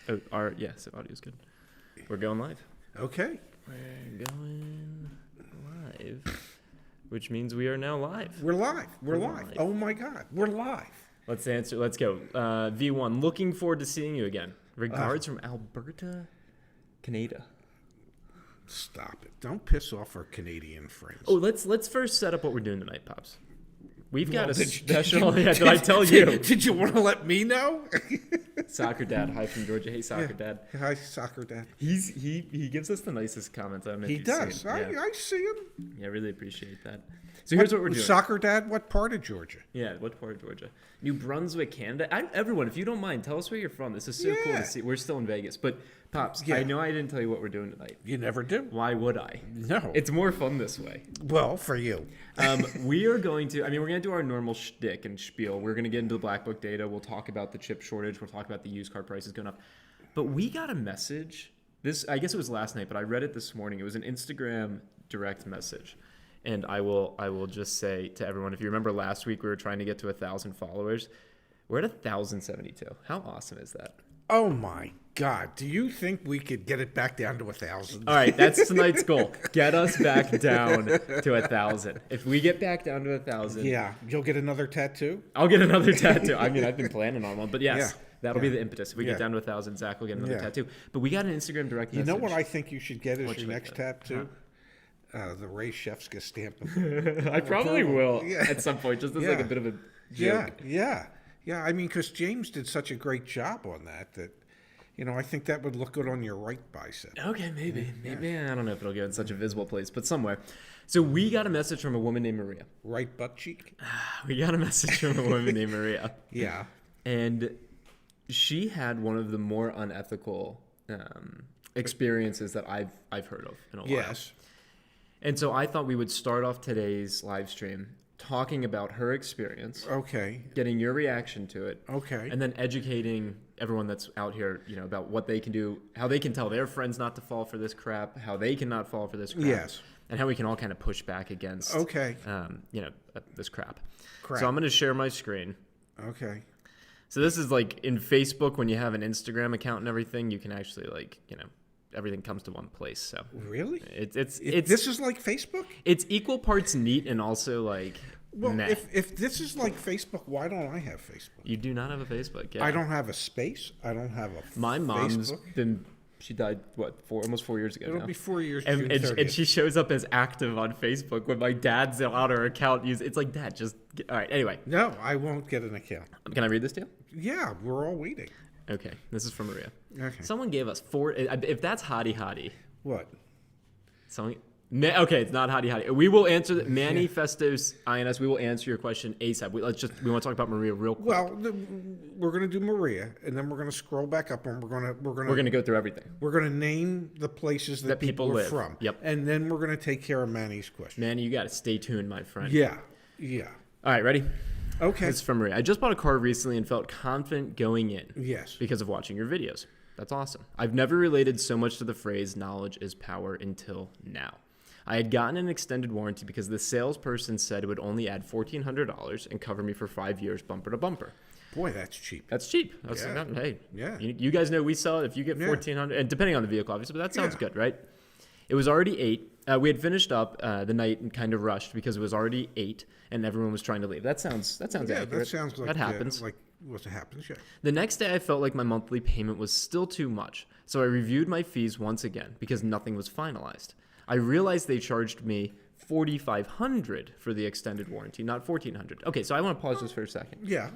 So audio's good. We're going live. Okay. We're going live, which means we are now live. We're live. We're live. Oh my God, we're live. Let's answer. Let's go. V1. Looking forward to seeing you again. Regards from Alberta, Canada. Stop it! Don't piss off our Canadian friends. Oh, let's first set up what we're doing tonight, Pops. We've got a special. Did I tell you? Did you want to let me know? Soccer Dad, hi from Georgia. Hey, Soccer Dad. Hi, Soccer Dad. He gives us the nicest comments. I don't know if He you've does. seen. I see him. Yeah, I really appreciate that. So here's what we're doing. Soccer Dad, what part of Georgia? Yeah, what part of Georgia? New Brunswick, Canada. Everyone, if you don't mind, tell us where you're from. This is so cool to see. We're still in Vegas. But, Pops, I know I didn't tell you what we're doing tonight. You never do. Why would I? No. It's more fun this way. Well, for you. We are going to, we're going to do our normal shtick and spiel. We're going to get into the Black Book data. We'll talk about the chip shortage. We'll talk about the used car prices going up. But we got a message. I guess it was last night, but I read it this morning. It was an Instagram direct message. And I will just say to everyone, if you remember last week, we were trying to get to 1,000 followers. We're at 1,072. How awesome is that? Oh my God! Do you think we could get it back down to 1,000? All right, that's tonight's goal. Get us back down to 1,000. If we get back down to 1,000, yeah, you'll get another tattoo. I'll get another tattoo. I mean, I've been planning on one, but yes, that'll be the impetus. If we get down to 1,000, Zach will get another tattoo. But we got an Instagram direct message. You know what I think you should get as your next tattoo? The Ray Shefska stamp. I probably will at some point, just as like a bit of a joke. Yeah. I mean, because James did such a great job on that, I think that would look good on your right bicep. Okay, maybe. I don't know if it'll go in such a visible place, but somewhere. So we got a message from a woman named Maria. Right butt cheek? We got a message from a woman named Maria. Yeah. And she had one of the more unethical experiences that I've heard of in a while. Yes. And so I thought we would start off today's live stream talking about her experience. Okay. Getting your reaction to it. Okay. And then educating everyone that's out here, about what they can do, how they can tell their friends not to fall for this crap, how they cannot fall for this crap. Yes. And how we can all kind of push back against, this crap. So I'm going to share my screen. Okay. So this is like in Facebook when you have an Instagram account and everything, you can actually everything comes to one place. So really, it's this is like Facebook. It's equal parts neat and also like. Well, if this is like Facebook, why don't I have Facebook? You do not have a Facebook. Yeah. I don't have a space. I don't have a. My mom's been. She died almost 4 years ago. It'll be 4 years. And she shows up as active on Facebook when my dad's on her account. It's like, Dad, just all right. Anyway. No, I won't get an account. Can I read this to you? Yeah, we're all waiting. Okay, this is from Maria. Okay. Someone gave us 4. If that's hottie. What? Okay, it's not hottie. We will answer Manny Festos INS. We will answer your question ASAP. We want to talk about Maria real quick. Well, we're going to do Maria, and then we're going to scroll back up, and we're going to go through everything. We're going to name the places that people live from. Yep. And then we're going to take care of Manny's question. Manny, you got to stay tuned, my friend. Yeah. All right, ready? Okay. This is from Maria. I just bought a car recently and felt confident going in. Yes. Because of watching your videos. That's awesome. I've never related so much to the phrase knowledge is power until now. I had gotten an extended warranty because the salesperson said it would only add $1,400 and cover me for 5 years bumper to bumper. Boy, that's cheap. That's cheap. Hey, you guys know we sell it if you get $1,400, and depending on the vehicle, obviously, but that sounds good, right? It was already 8. We had finished up the night and kind of rushed because it was already 8 and everyone was trying to leave. That sounds accurate. That sounds like that happens. What happens? Yeah. The next day, I felt like my monthly payment was still too much, so I reviewed my fees once again because nothing was finalized. I realized they charged me $4,500 for the extended warranty, not $1,400. Okay, so I want to pause this for a second. Yeah.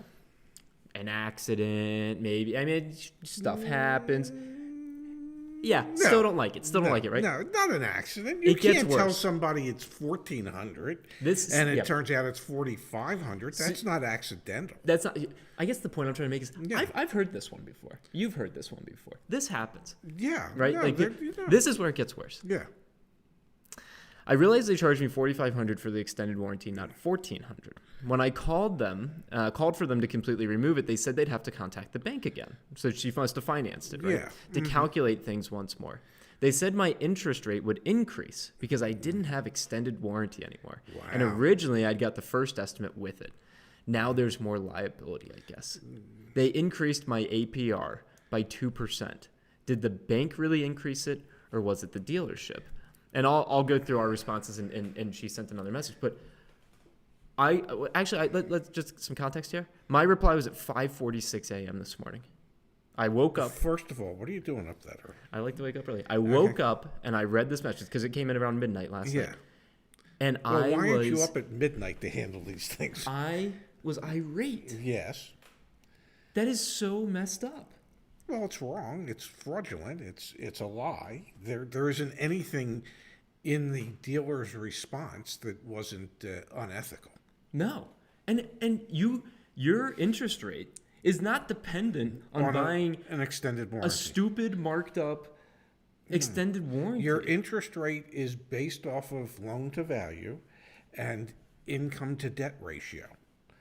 An accident, maybe. I mean, stuff happens. Yeah, still don't like it. Still don't like it, right? No, not an accident. You can't tell somebody it's $1,400 and it turns out it's $4,500. That's not accidental. That's not. I guess the point I'm trying to make is I've heard this one before. You've heard this one before. This happens. Yeah. Right? No, this is where it gets worse. Yeah. I realized they charged me $4,500 for the extended warranty, not $1,400. When I called for them to completely remove it, they said they'd have to contact the bank again. So she must have financed it, right? To calculate things once more. They said my interest rate would increase because I didn't have extended warranty anymore. Wow. And originally I'd got the first estimate with it. Now there's more liability, I guess. They increased my APR by 2%. Did the bank really increase it, or was it the dealership? And I'll go through our responses, and she sent another message. But let's just some context here. My reply was at 5:46 a.m. this morning. I woke up. First of all, what are you doing up that early? I like to wake up early. I woke up and I read this message because it came in around midnight last night. And why aren't you up at midnight to handle these things? I was irate. Yes. That is so messed up. Well, it's wrong. It's fraudulent. It's a lie. There isn't anything in the dealer's response that wasn't unethical. No. And your interest rate is not dependent on buying an extended warranty. A stupid marked up extended warranty. Your interest rate is based off of loan to value and income to debt ratio.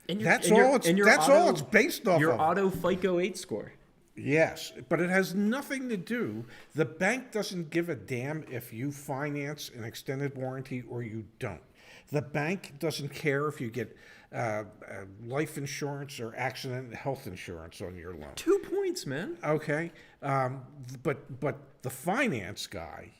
That's all it's based off of. Your auto FICO 8 score. Yes, but it has nothing to do. The bank doesn't give a damn if you finance an extended warranty or you don't. The bank doesn't care if you get life insurance or accident and health insurance on your loan. 2 points, man. Okay, but the finance guy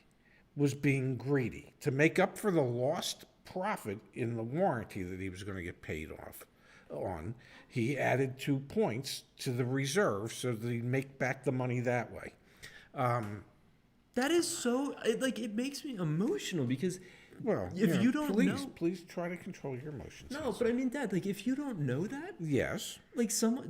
was being greedy to make up for the lost profit in the warranty that he was going to get paid off on. He added 2 points to the reserve so that he'd make back the money that way. That is so, it makes me emotional because you don't know. Please try to control your emotions. No, but I mean, Dad, if you don't know that. Yes. To someone,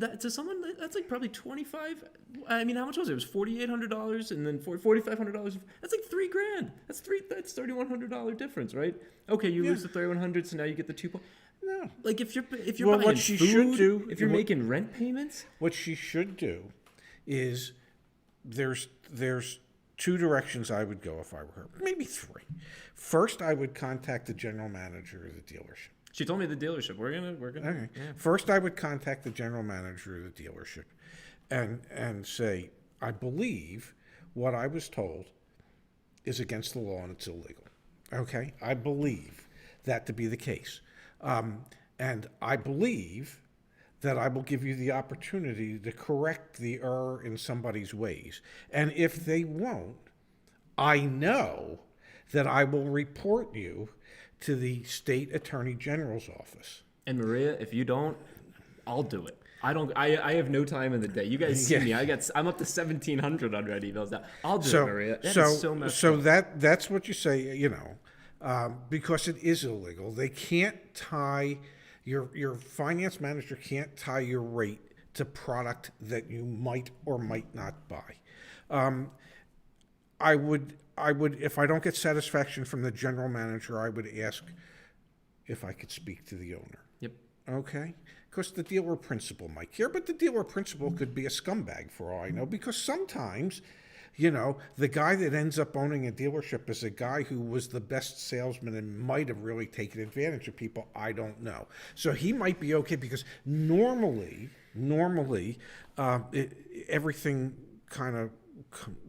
that's probably 25. I mean, how much was it? It was $4,800 and then $4,500. That's $3,000. That's $3,100 difference, right? Okay, you lose the $3,100, so now you get the 2 points. No. If you're buying what she food, should do, if you're making rent payments, what she should do is there's 2 directions I would go if I were her, maybe 3. First, I would contact the general manager of the dealership. She told me the dealership. We're gonna. Okay. Yeah. First, I would contact the general manager of the dealership, and say, I believe what I was told is against the law and it's illegal. Okay, I believe that to be the case. And I believe that I will give you the opportunity to correct the error in somebody's ways. And if they won't, I know that I will report you to the state attorney general's office. And Maria, if you don't, I'll do it. I have no time in the day. You guys see me. I'm up to 1,700 unread emails now. I'll do it, Maria. That is so messed up. That's what you say, because it is illegal. They can't tie your finance manager can't tie your rate to product that you might or might not buy. I would if I don't get satisfaction from the general manager, I would ask if I could speak to the owner. Yep. Okay? Because the dealer principal might care, but the dealer principal could be a scumbag for all I know, because sometimes, the guy that ends up owning a dealership is a guy who was the best salesman and might have really taken advantage of people. I don't know. So he might be okay, because normally, everything kind of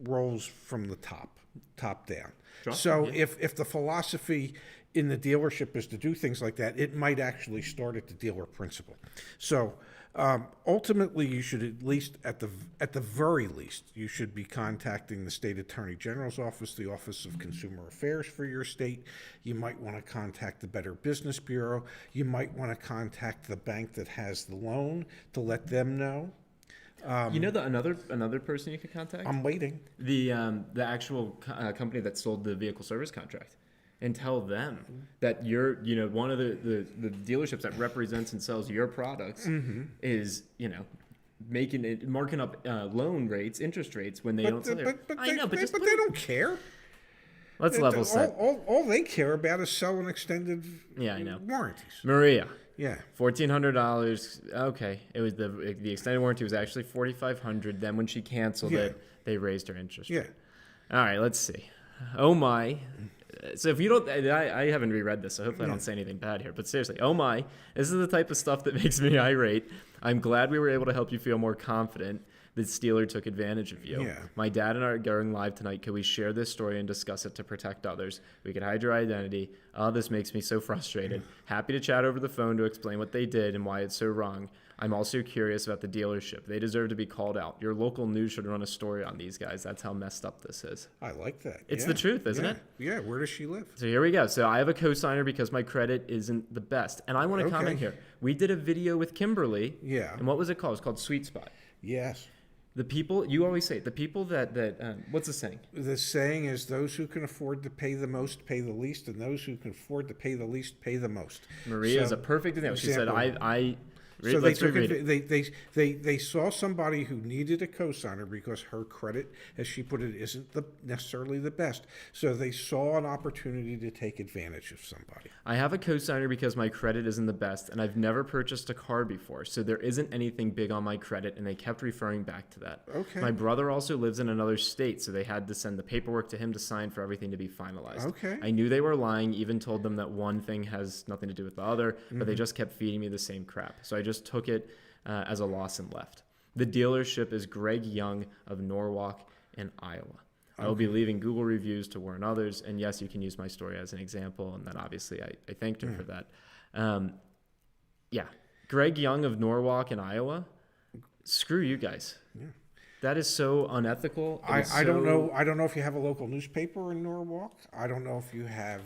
rolls from the top down. Sure. So if the philosophy in the dealership is to do things like that, it might actually start at the dealer principal. So ultimately, you should at least, at the very least, you should be contacting the state attorney general's office, the Office of Consumer Affairs for your state. You might want to contact the Better Business Bureau. You might want to contact the bank that has the loan to let them know. Another person you could contact? I'm waiting. The actual company that sold the vehicle service contract, and tell them that you're one of the dealerships that represents and sells your products is marking up loan rates, interest rates when they don't sell it. But they don't care. Let's level set. All they care about is selling extended warranties. Maria. Yeah, $1,400. Okay, it was the extended warranty was actually $4,500. Then when she canceled it, they raised her interest rate. All right, let's see. Oh my! So if you don't, I haven't reread this, so hopefully I don't say anything bad here. But seriously, oh my! This is the type of stuff that makes me irate. I'm glad we were able to help you feel more confident. The dealer took advantage of you. Yeah. My dad and I are going live tonight. Could we share this story and discuss it to protect others? We could hide your identity. Oh, this makes me so frustrated. Happy to chat over the phone to explain what they did and why it's so wrong. I'm also curious about the dealership. They deserve to be called out. Your local news should run a story on these guys. That's how messed up this is. I like that. It's the truth, isn't Yeah. it? Yeah. Where does she live? So here we go. So I have a co-signer because my credit isn't the best. And I want to Okay. comment here. We did a video with Kimberly. Yeah. And what was it called? It's called Sweet Spot. Yes. The people, you always say, the people that what's the saying? The saying is those who can afford to pay the most pay the least, and those who can afford to pay the least pay the most. Maria is a perfect example. She said, So let's reread it. they saw somebody who needed a cosigner because her credit, as she put it, isn't necessarily the best. So they saw an opportunity to take advantage of somebody. I have a cosigner because my credit isn't the best, and I've never purchased a car before, so there isn't anything big on my credit, and they kept referring back to that. Okay. My brother also lives in another state, so they had to send the paperwork to him to sign for everything to be finalized. Okay. I knew they were lying, even told them that one thing has nothing to do with the other, but they just kept feeding me the same crap. So I just took it as a loss and left. The dealership is Greg Young of Norwalk in Iowa. I will be leaving Google reviews to warn others. And yes, you can use my story as an example. And then obviously I thanked her for that. Yeah. Greg Young of Norwalk in Iowa. Screw you guys. Yeah. That is so unethical. I don't know. I don't know if you have a local newspaper in Norwalk. I don't know if you have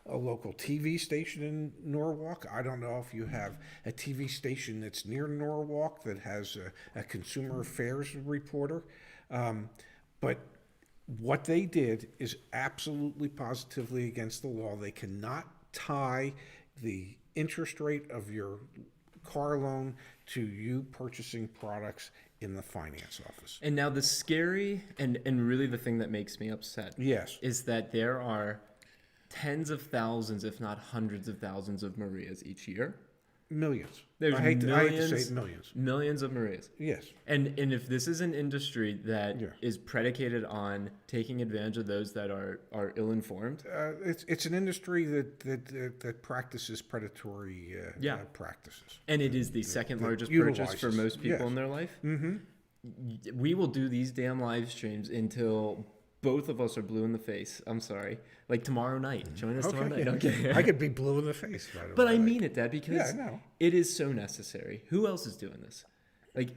a local TV station in Norwalk. I don't know if you have a TV station that's near Norwalk that has a consumer affairs reporter. But what they did is absolutely positively against the law. They cannot tie the interest rate of your car loan to you purchasing products in the finance office. And now the scary and really the thing that makes me upset Yes. is that there are tens of thousands, if not hundreds of thousands of Marias each year. Millions. There's I hate to millions, say millions. Millions of Marias. Yes. And if this is an industry that Yeah. is predicated on taking advantage of those that are ill-informed, It's an industry that practices predatory practices. and it is the second largest utilizes. purchase for most people Yes. in their life, we will do these damn live streams until both of us are blue in the face. I'm sorry. Like tomorrow night. Join us tomorrow night. Yeah. Okay. I could be blue in the face. By the But way. I mean it, Dad, because Yeah, I know. it is so necessary. Who else is doing this? Like,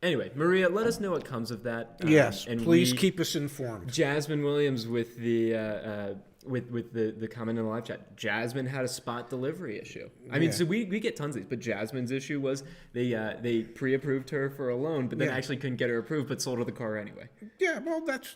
anyway, Maria, let us know what comes of that. Yes, and please keep us informed. Jasmine Williams with the the comment in the live chat. Jasmine had a spot delivery issue. I mean, Yeah. so we get tons of these, but Jasmine's issue was they pre-approved her for a loan, but then Yeah. actually couldn't get her approved, but sold her the car anyway. Yeah, well, that's.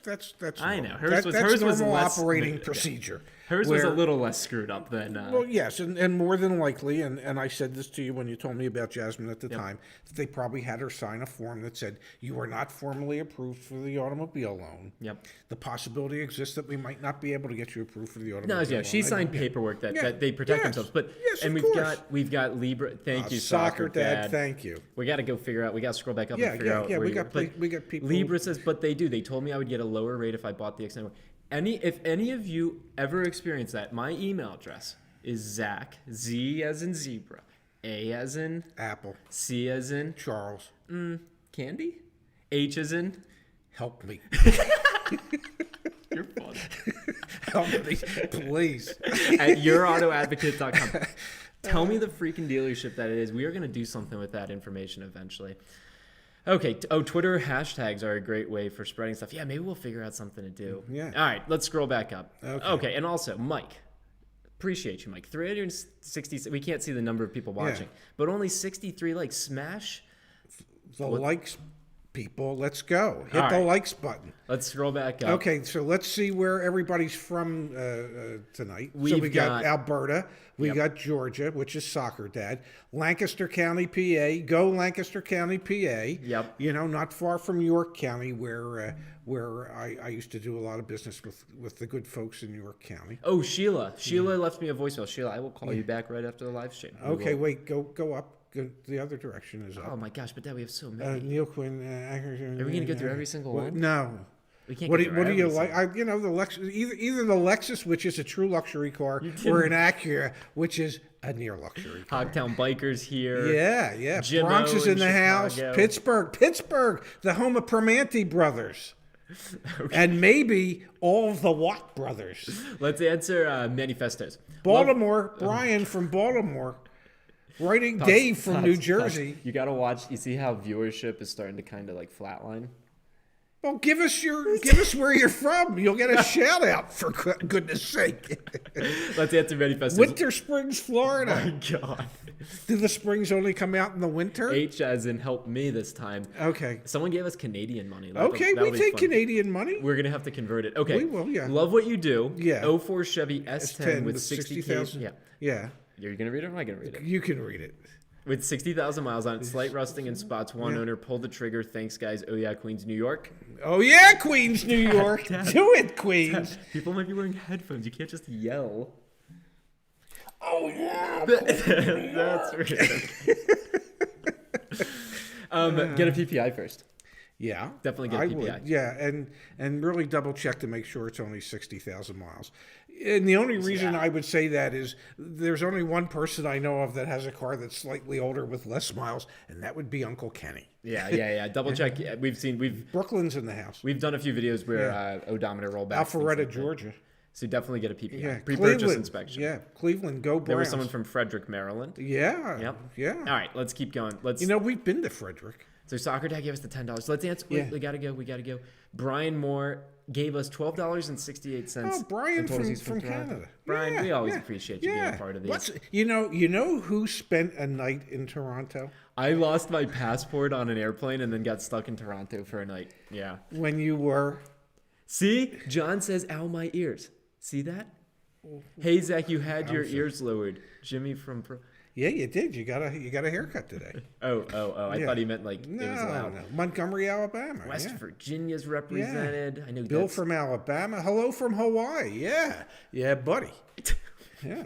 I know. normal. Hers was- that's hers was normal less- operating yeah. procedure. Hers was a where- little less screwed up than. Well, yes, and more than likely, and I said this to you when you told me about Jasmine at the time, that they probably had her sign a form that said, you are not formally approved for the automobile loan. Yep. The possibility exists that we might not be able to get you approved for the automobile No, loan. yeah, she signed paperwork that they protect Yes. themselves. But Yes, and of we've course. got Libra. Thank you, Soccer Dad, thank you. We got to go figure out. We got to scroll back up Yeah, and figure out. yeah, where we you got were. But we got people. Libra says, but they do. They told me I would get a lower rate if I bought the extended one. If any of you ever experienced that, my email address is Zach, Z as in zebra, A as in Apple, C as in Charles, candy, H as in help me. you're funny. Help me, please. At yourautoadvocate.com. Tell me the freaking dealership that it is. We are going to do something with that information eventually. Okay. Twitter hashtags are a great way for spreading stuff. Yeah, maybe we'll figure out something to do. Yeah. All right, let's scroll back up. Okay. And also, Mike. Appreciate you, Mike. 360. We can't see the number of people watching, but only 63 likes. Smash. The likes, people, let's go. Hit All the right. likes button. Let's scroll back up. Okay, so let's see where everybody's from tonight. So We've we got got- Alberta, we Yep. got Georgia, which is Soccer Dad, Lancaster County, PA. Go Lancaster County, PA. Yep. You know, not far from York County, where I used to do a lot of business with the good folks in York County. Oh, Sheila. Sheila left me a voicemail. Sheila, I will call you back right after the live stream. We Okay, will- wait, go up. Go, the other direction is up. Oh my gosh, but Dad, we have so many. Neil Quinn. Are we going to go through every single one? No. We can't What get do you around like? The Lexus, either the Lexus, which is a true luxury car, or an Acura, which is a near luxury car. Hogtown Bikers here. Yeah. Jimmo Bronx is in the house. Chicago. Pittsburgh, the home of Primanti brothers. Okay. And maybe all of the Watt brothers. Let's answer manifestos. Baltimore, Brian from Baltimore. Writing Dave from New Jersey. You got to watch. You see how viewership is starting to kind of like flatline? Well, give us where you're from. You'll get a shout out, for goodness sake. Let's answer manifestos. Winter Springs, Florida. Oh my God. Do the springs only come out in the winter? H as in help me this time. Okay. Someone gave us Canadian money. Okay, we take Canadian money. We're going to have to convert it. Okay. We will, yeah. Love what you do. Yeah. 04 Chevy S10 with 60,000. Yeah. Yeah. You're going to read it or am I going to read it? You can read it. With 60,000 miles on it, slight rusting in spots, one owner, pulled the trigger. Thanks, guys. Oh, yeah, Queens, New York. Oh, yeah, Queens, New York. Do it, Queens. People might be wearing headphones. You can't just yell. Oh, yeah. That's right. Get a PPI first. Yeah. Definitely get a PPI. Would. Yeah, and really double check to make sure it's only 60,000 miles. And the only reason I would say that is there's only one person I know of that has a car that's slightly older with less miles, and that would be Uncle Kenny. Yeah. Double check. Yeah, Brooklyn's in the house. We've done a few videos where odometer rollbacks. Alpharetta, Georgia. So definitely get a PPI. Yeah, Pre-purchase inspection. Yeah, Cleveland, go Browns. There was someone from Frederick, Maryland. Yeah. Yep. Yeah. All right, let's keep going. We've been to Frederick. So Soccer Dad gave us the $10. Let's answer. Yeah. We gotta go. Brian Moore gave us $12.68. Oh, Brian from Canada. Brian, yeah, we always appreciate you being a part of these. You know who spent a night in Toronto? I lost my passport on an airplane and then got stuck in Toronto for a night. Yeah. When you were? See, John says, "Ow, my ears." See that? Hey Zach, you had your ears lowered. Jimmy from Yeah, you did. You got a haircut today. Oh. I thought he meant like it was loud. No. Montgomery, Alabama. West Virginia's represented. I know Bill from Alabama. Hello from Hawaii. Yeah, buddy. Yeah.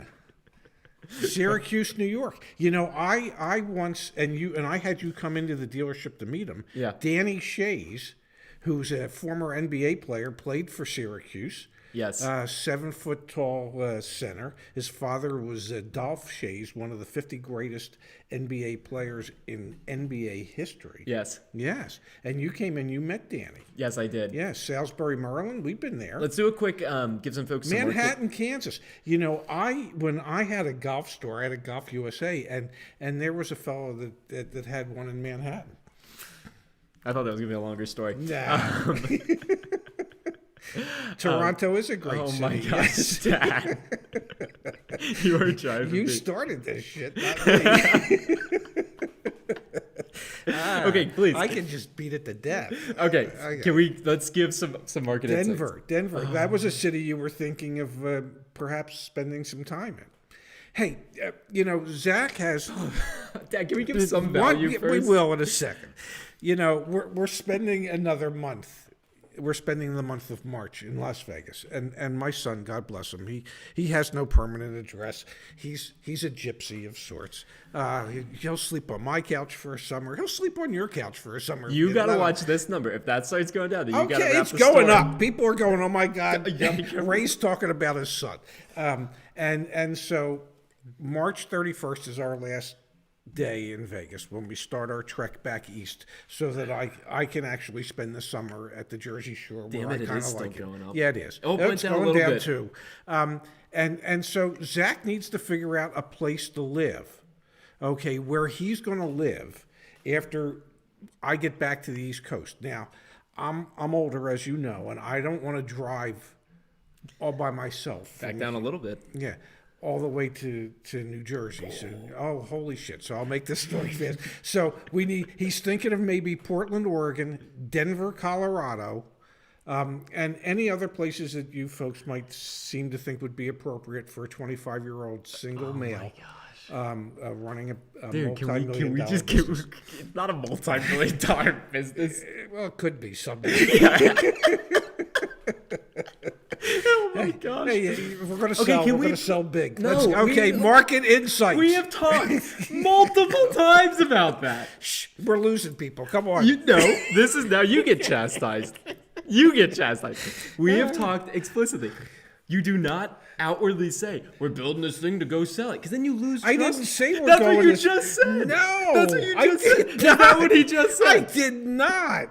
Syracuse, New York. I once and I had you come into the dealership to meet him. Yeah. Danny Shays, who's a former NBA player, played for Syracuse. Yes. 7 foot tall center. His father was Dolph Shays, one of the 50 greatest NBA players in NBA history. Yes. Yes. And you came and you met Danny. Yes, I did. Yeah, Salisbury, Maryland. We've been there. Let's do a quick give some folks some Manhattan, Kansas. When I had a golf store, I had a Golf USA, and there was a fellow that had one in Manhattan. I thought that was gonna be a longer story. Nah. Toronto is a great city. Oh my gosh, Dad. You are driving You me. started this shit, not me. Okay, please. I can just beat it to death. Okay. Let's give some market insights. Denver. That was a city you were thinking of perhaps spending some time in. Hey, Zach has... Dad, can we give some value first? We will in a second. We're spending another month. We're spending the month of March in Las Vegas, and my son, God bless him, he has no permanent address. He's a gypsy of sorts. He'll sleep on my couch for a summer. He'll sleep on your couch for a summer. You got to watch this number. If that starts going down, then you got to wrap it's going story. up. People are going, oh my God. Yeah. Ray's talking about his son, and so March 31st is our last day in Vegas when we start our trek back east, so that I can actually spend the summer at the Jersey Shore where I kind of like it. Going up. Yeah, it is. Oh, it's down going a little down bit. too. And so Zach needs to figure out a place to live, okay, where he's going to live after I get back to the East Coast. Now, I'm older, as you know, and I don't want to drive all by myself. Back down a little bit. Yeah. All the way to New Jersey. So, holy shit. So I'll make this story fast. So he's thinking of maybe Portland, Oregon, Denver, Colorado, and any other places that you folks might seem to think would be appropriate for a 25-year-old single male. Running a Dude, multi-million dollar it's not a multi-million dollar business. Well, it could be someday. Oh my gosh. Hey, we're going to sell. We're going to sell big. No, market insights. We have talked multiple times about that. Shh, we're losing people. Come on. This is now you get chastised. You get chastised. We have talked explicitly. You do not outwardly say, we're building this thing to go sell it, because then you lose trust. I didn't say we're That's going what you to... just said. No. That's what you I just said. did Is that not. what he just said? I did not.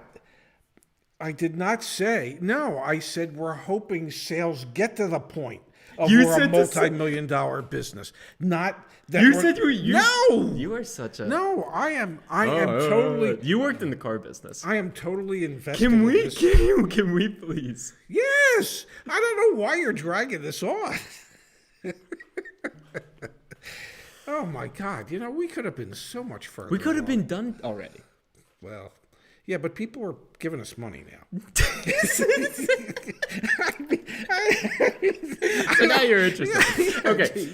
I did not say. No, I said we're hoping sales get to the point of You we're a said to say- multi-million-dollar business. Not that You we're- said you No. You are such a... No, I am totally... You worked in the car business. I am totally invested Can in we, this. can we please? Yes. I don't know why you're dragging this on. Oh my God! You know, we could have been so much further. We could have along. been done already. Well, yeah, but people are giving us money now. So now you're interested. Okay.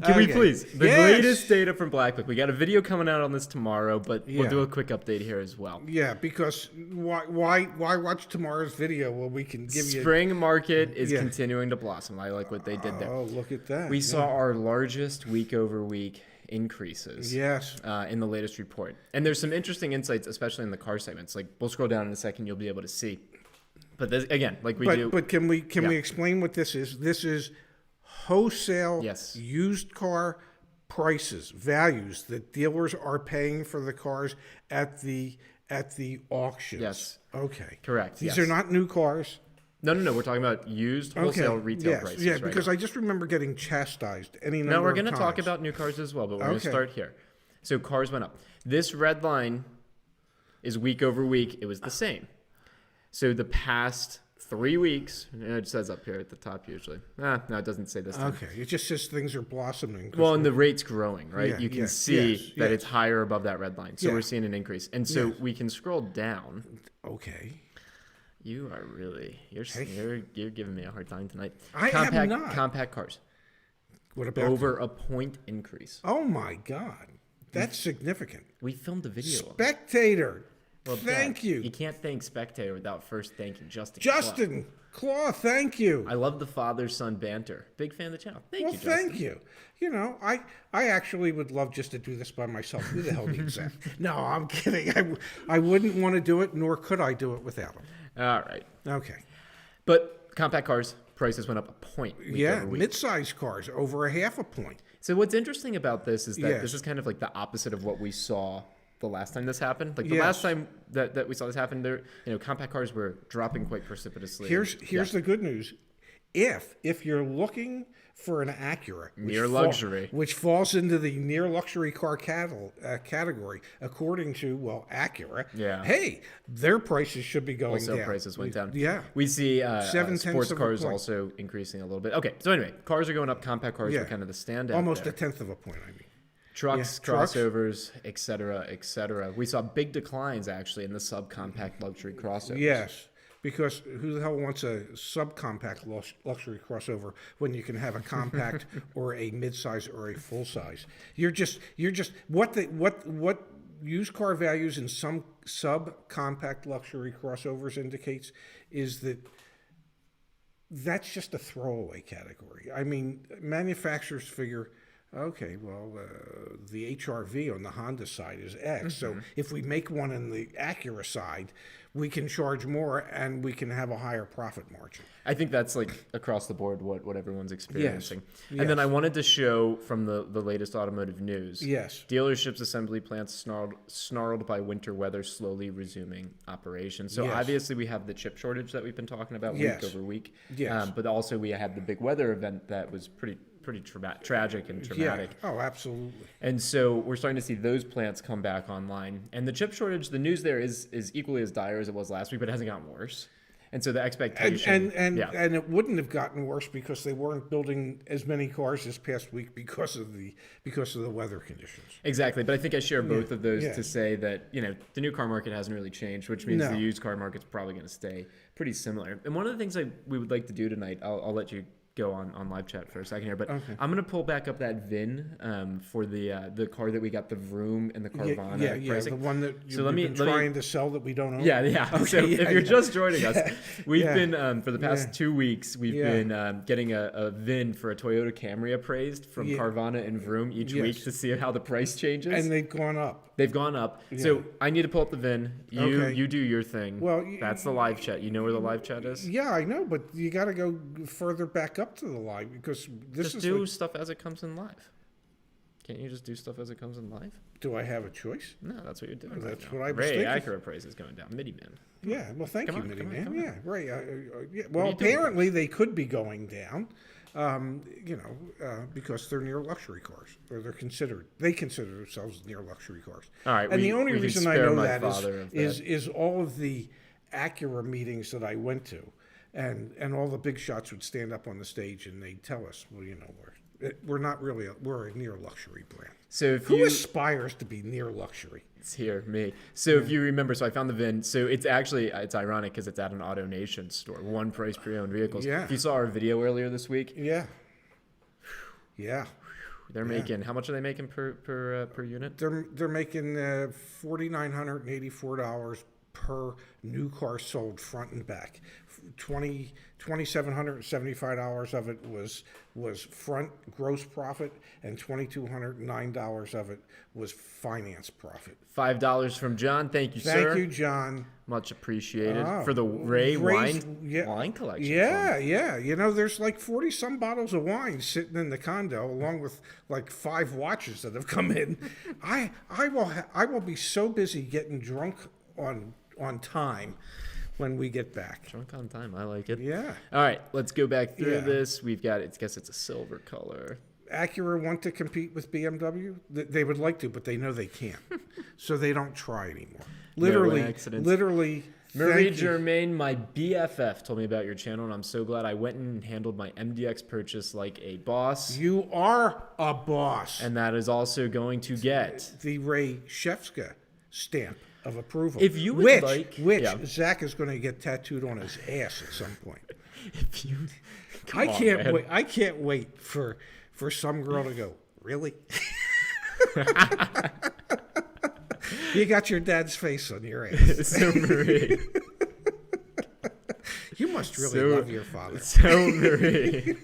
Can we Okay. please? The Yes. latest data from Black Book. We got a video coming out on this tomorrow, but we'll Yeah. do a quick update here as well. Yeah, because why watch tomorrow's video when we can give you? Spring market is Yeah. continuing to blossom. I like what they did there. Oh, look at that! We saw our largest week over week increases. Yes. In the latest report. And there's some interesting insights, especially in the car segments. Like, we'll scroll down in a second, you'll be able to see. But this, again, like we do. But can we Yeah. explain what this is? This is wholesale Yes. used car prices, values that dealers are paying for the cars at the auctions. Yes. Okay. Correct, These yes. are not new cars. No. We're talking about used wholesale Okay. retail Yes. prices. Yeah, right because now. I just remember getting chastised any number No, we're of going to talk times. about new cars as well, but we're going to Okay. start here. So cars went up. This red line is week over week. It was the same. So the past 3 weeks, it says up here at the top usually. No, it doesn't say this time. Okay. It just says things are blossoming. Well, and the rate's growing, right? Yeah, You can yeah, see yes, that yes. it's higher above that red line. So Yeah. we're seeing an increase. And so Yes. we can scroll down. Okay. You are really, you're giving me a hard time tonight. I am not. Compact cars. What about Over a point increase. Oh my God. That's significant. We filmed a video. of it. Spectator. Well, Thank Dad, you. You can't thank Spectator without first thanking Justin. Justin Claw, thank you. I love the father-son banter. Big fan of the channel. Thank Well, you, Justin. thank you. You know, I actually would love just to do this by myself. Who the hell needs that? No, I'm kidding. I wouldn't want to do it, nor could I do it without him. All right. Okay. But compact cars, prices went up a point. Week Yeah, over week. mid-sized cars over a half a point. So what's interesting about this is that Yes. this is kind of like the opposite of what we saw the last time this happened. Like the Yes. last time that we saw this happen, there, compact cars were dropping quite precipitously. Here's Yeah. the good news. If you're looking for an Acura, Near luxury. which falls into the near luxury car category, according to Acura, Yeah. hey, their prices should be going Wholesale down. prices went down. Yeah. We see 0.7 sports of a cars point. also increasing a little bit. Okay, so anyway, cars are going up. Compact cars Yeah. were kind of the standout. Almost there. a tenth of a point, I mean. Trucks, Yeah, trucks. crossovers, et cetera, et cetera. We saw big declines actually in the subcompact luxury crossovers. Yes, because who the hell wants a subcompact luxury crossover when you can have a compact or a midsize or a full size? You're just what used car values in some subcompact luxury crossovers indicates is that that's just a throwaway category. I mean, manufacturers figure, okay, well, the HRV on the Honda side is X. So if we make one on the Acura side, we can charge more and we can have a higher profit margin. I think that's like across the board what everyone's experiencing. Yes. And then I wanted to show from the latest automotive news. Yes. Dealerships, assembly plants snarled by winter weather, slowly resuming operations. So Yes. obviously we have the chip shortage that we've been talking about Yes. week over week. Yes. But also we had the big weather event that was pretty tragic and traumatic. Yeah. Oh, absolutely. And so we're starting to see those plants come back online. And the chip shortage, the news there is equally as dire as it was last week, but it hasn't gotten worse. And so the expectation... And it wouldn't have gotten worse because they weren't building as many cars this past week because of the weather conditions. Exactly. But I think I share both of those Yeah. to say that, the new car market hasn't really changed, which means No. the used car market's probably going to stay pretty similar. And one of the things we would like to do tonight, I'll let you go on live chat for a second here, but Okay. I'm gonna pull back up that VIN for the car that we got, the Vroom and the Carvana Yeah, pricing. the one that So you've let me- been trying to sell that we don't own. Yeah. Okay, So if you're just joining us, we've yeah. been for the past 2 weeks, we've Yeah. been getting a VIN for a Toyota Camry appraised from Yeah. Carvana and Vroom each Yes. week to see how the price changes. And they've gone up. They've gone up. Yeah. So I need to pull up the VIN. Okay. You do your thing. Well, That's the live chat. You know where the live chat is? Yeah, I know, but you got to go further back up to the live because this Just is. do Like, stuff as it comes in live. Can't you just do stuff as it comes in live? do I have a choice? No, that's what you're doing. That's right now. what I was Ray, thinking. accurate price is going down. Midi man. Yeah, well, thank Come you, on, Mitty come on, Man. come on. Yeah, right. Yeah. Well, are you doing, apparently they could be going down, because they're near luxury cars, or they consider themselves near luxury cars. All right. And we- the only we can reason I spare know my that father of is all of the Acura meetings that I went to, and all the big shots would stand up on the stage and they'd tell us, well, we're not really we're a near luxury brand. So if Who you aspires to be near luxury? It's here, me. So if you remember, so I found the VIN. So it's actually, it's ironic because it's at an AutoNation store. One price pre-owned vehicles. Yeah. If you saw our video earlier this week, Yeah. Yeah. they're making, how much are they making per unit? They're making $4,984 per new car sold front and back. $2,775 of it was front gross profit, and $2,209 of it was finance profit. $5 from John. Thank you, sir. Thank you, John. Much appreciated Oh, for the Ray Ray's- wine collection. Yeah, yeah. There's like 40 some bottles of wine sitting in the condo, along with like 5 watches that have come in. I will be so busy getting drunk on time when we get back. Drunk on time. I like it. Yeah. All right, let's go back through Yeah. this. We've got, I guess it's a silver color. Acura want to compete with BMW? They would like to, but they know they can't. So they don't try anymore. Literally, accidents. literally. Marie thank you. Germain, my BFF, told me about your channel, and I'm so glad I went and handled my MDX purchase like a boss. You are a boss. And that is also going to get. The Ray Shefska stamp of approval. If you would which yeah. Zach is going to get tattooed on his ass at some point. If you, Come I on, can't man. wait. I can't wait for some girl to go, really? You got your dad's face on your ass. So Marie, You must really So- love your father. so Marie,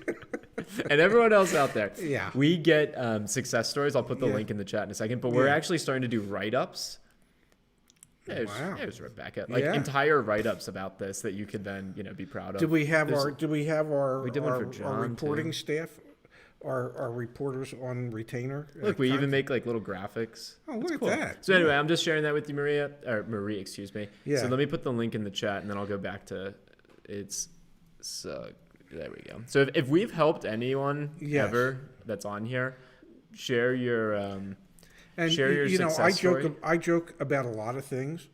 and everyone else out there. Yeah. We get success stories. I'll put the Yeah. link in the chat in a second. But we're Yeah. actually starting to do write-ups. Wow. There's Rebecca. Like Yeah. entire write-ups about this that you could then be proud of. Do we have There's- our We did one for our John, reporting too. staff? Our reporters on retainer? Look, we even make like little graphics. Oh, look It's at cool. that. So anyway, I'm just sharing that with you, Marie, excuse me. Yeah. So let me put the link in the chat, and then I'll go back to it's. So there we go. So if we've helped anyone Yes. ever that's on here, share your And share your success story. I joke about a lot of things,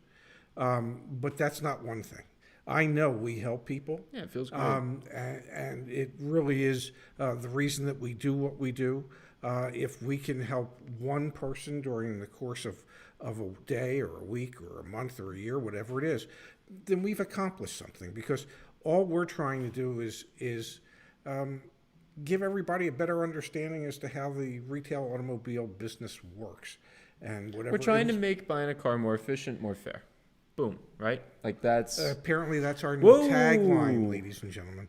but that's not one thing. I know we help people, Yeah, it feels great. and it really is the reason that we do what we do. If we can help one person during the course of a day or a week or a month or a year, whatever it is, then we've accomplished something, because all we're trying to do is give everybody a better understanding as to how the retail automobile business works. And whatever We're trying it to is. make buying a car more efficient, more fair. Boom, right? Like that's Apparently, that's our new Whoa. tagline, ladies and gentlemen.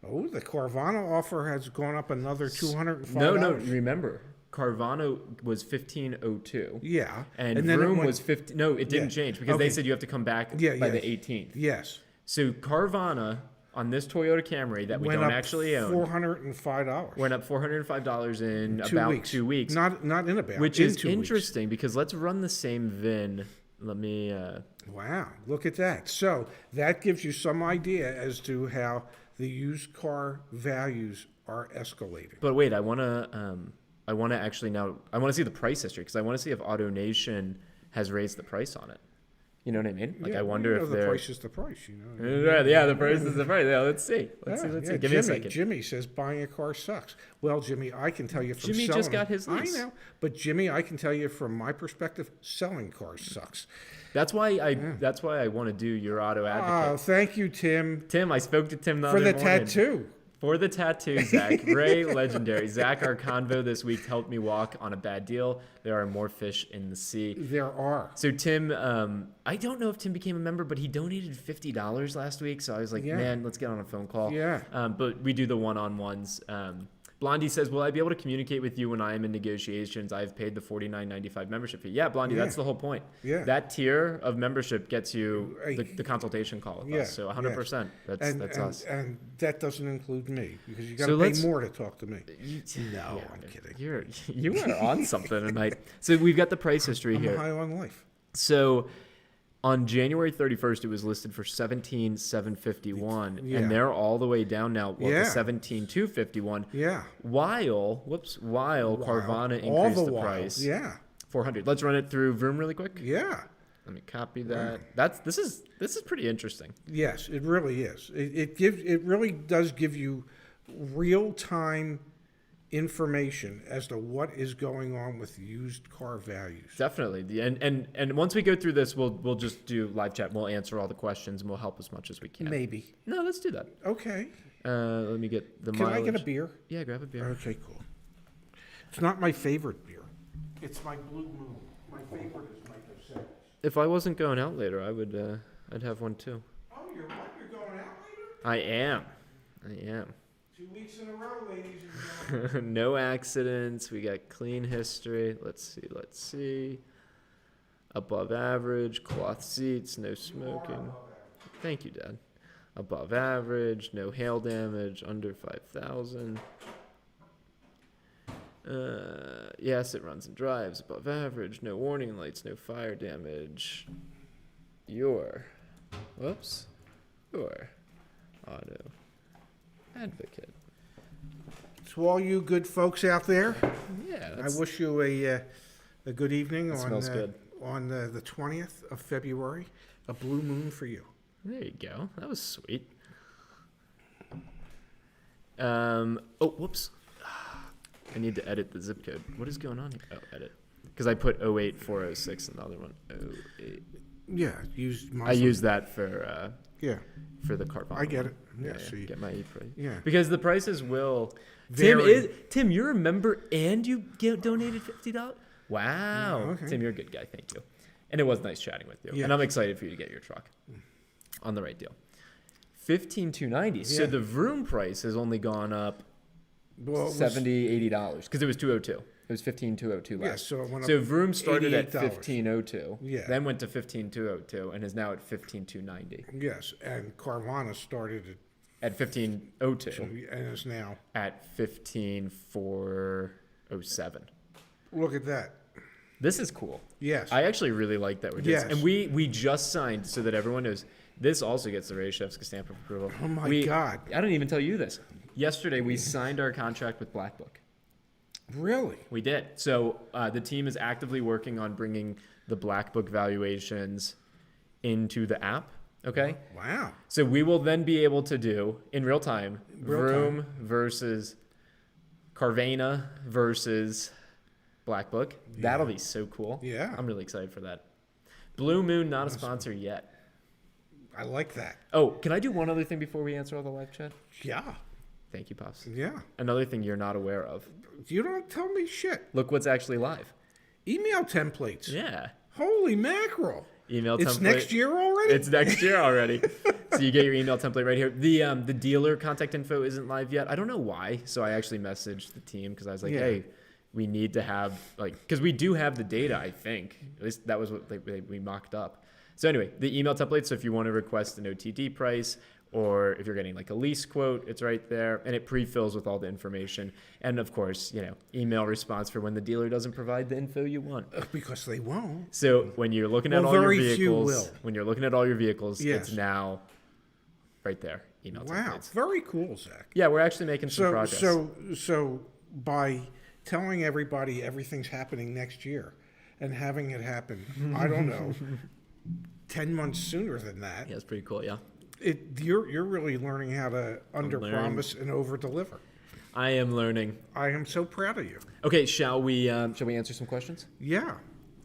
Oh, the Carvana offer has gone up another $205. no. Remember, Carvana was 1502. Yeah, And then it Vroom went- was 50. No, it didn't Yeah. change because Okay. they said you have to come back Yeah, by yes. the 18th. Yes, So Carvana on this Toyota Camry that we went don't up actually own $405. went up $405 in 2 about weeks. 2 weeks, Not in about. which in is 2 weeks. interesting because let's run the same VIN. Let me. Wow, look at that. So that gives you some idea as to how the used car values are escalating. But wait, I want to actually now. I want to see the price history because I want to see if AutoNation has raised the price on it. You know what I mean? Like Yeah, I wonder you know if the they're. price is the price. You know. Yeah, the price is the price. Yeah, let's see. Let's see. Yeah, Give me a second. Jimmy says buying a car sucks. Well, Jimmy, I can tell you from Jimmy selling, just got his lease. I know, but Jimmy, I can tell you from my perspective, selling cars sucks. That's why I want to do your auto advocate. Oh, thank you, Tim, Tim, I spoke to Tim the for other the morning. tattoo. For the tattoo, Zach. Ray, legendary. Zach, our convo this week helped me walk on a bad deal. There are more fish in the sea. There are. So Tim, I don't know if Tim became a member, but he donated $50 last week. So I was like, Yeah. man, let's get on a phone call. Yeah. But we do the one-on-ones. Blondie says, will I be able to communicate with you when I am in negotiations? I've paid the $49.95 membership fee. Yeah, Blondie, that's the whole point. Yeah. That tier of membership gets you the consultation call with us. So 100%. That's us. And that doesn't include me because you got So to pay let's- more to talk to me. No, Yeah, I'm kidding. You are on something tonight. So we've got the price history I'm here. high on life. So on January 31st, it was listed for $17,751, Yeah. and they're all the way down now to Yeah. $17,251. Yeah. While Carvana All increased the while. price Yeah. 400. Let's run it through Vroom really quick. Yeah. Let me copy that. This is pretty interesting. Yes, it really is. It really does give you real time information as to what is going on with used car values. Definitely. And once we go through this, we'll just do live chat. We'll answer all the questions and we'll help as much as we can. Maybe. No, let's do that. Okay. Let me get the Can mileage. I get a beer? Yeah, grab a beer. Okay, cool. It's not my favorite beer. It's my Blue Moon. My favorite is my Percent. If I wasn't going out later, I would. I'd have one too. Oh, you're what? You're going out later? I am. 2 weeks in a row, ladies and gentlemen. No accidents. We got clean history. Let's see. Above average. Cloth seats. No smoking. Thank you, Dad. Above average. No hail damage. Under 5,000. Yes, it runs and drives. Above average. No warning lights. No fire damage. Your auto advocate. To all you good folks out there, Yeah, I wish you a good evening on smells good. on the 20th of February. A blue moon for you. There you go. That was sweet. Whoops. I need to edit the zip code. What is going on here? Oh, edit. Because I put 08406 in the other one. 08. Yeah, use my. I use that for Yeah, the Carvana. I get it. one. Yeah, see. Get my price. Yeah. Because the prices will. Vary. Tim, you're a member and you donated $50. Wow. Okay. Tim, you're a good guy. Thank you. And it was nice chatting with you. Yeah. And I'm excited for you to get your truck on the right deal. $15,290. So Yeah. the Vroom price has only gone up Well, it was- $70, $80 because it was 202. It was 15,202 Yeah, last. so it went up So Vroom started at $88. 1502. Yeah. Then went to 15,202 and is now at 15,290. Yes, and Carvana started At 1502 and is now. at 15,407. Look at that. This is cool. Yes. I actually really like that we're doing this. Yes. And we just signed, so that everyone knows, this also gets the Raychefsky stamp of approval. Oh my God. I didn't even tell you this. Yesterday, we signed our contract with Black Book. Really? We did. So the team is actively working on bringing the Black Book valuations into the app. Okay. Wow. So we will then be able to do in real time Vroom versus Carvana versus Black Book. That'll be so cool. Yeah. I'm really excited for that. Blue Moon, not a sponsor yet. I like that. Oh, can I do one other thing before we answer all the live chat? Yeah. Thank you, Pops. Yeah. Another thing you're not aware of. You don't tell me shit. Look what's actually live. Email templates. Yeah. Holy mackerel. Email It's template. next year already? It's next year already. So you get your email template right here. The dealer contact info isn't live yet. I don't know why. So I actually messaged the team because I was like, Yeah. hey, we need to have because we do have the data. I think at least that was what we mocked up. So anyway, the email template. So if you want to request an OTD price or if you're getting like a lease quote, it's right there, and it pre-fills with all the information. And of course, email response for when the dealer doesn't provide the info you want. Because they won't. So when you're looking at Well, all your very few vehicles, will. when you're looking at all your vehicles, Yes. it's now right there. Email Wow. templates. Very cool, Zach. Yeah, we're actually making some progress. So by telling everybody everything's happening next year and having it happen, I don't know, 10 months sooner than that, Yeah, it's pretty cool. Yeah, you're really learning how to under-promise and over-deliver. I am learning. I am so proud of you. Okay, shall we answer some questions? Yeah.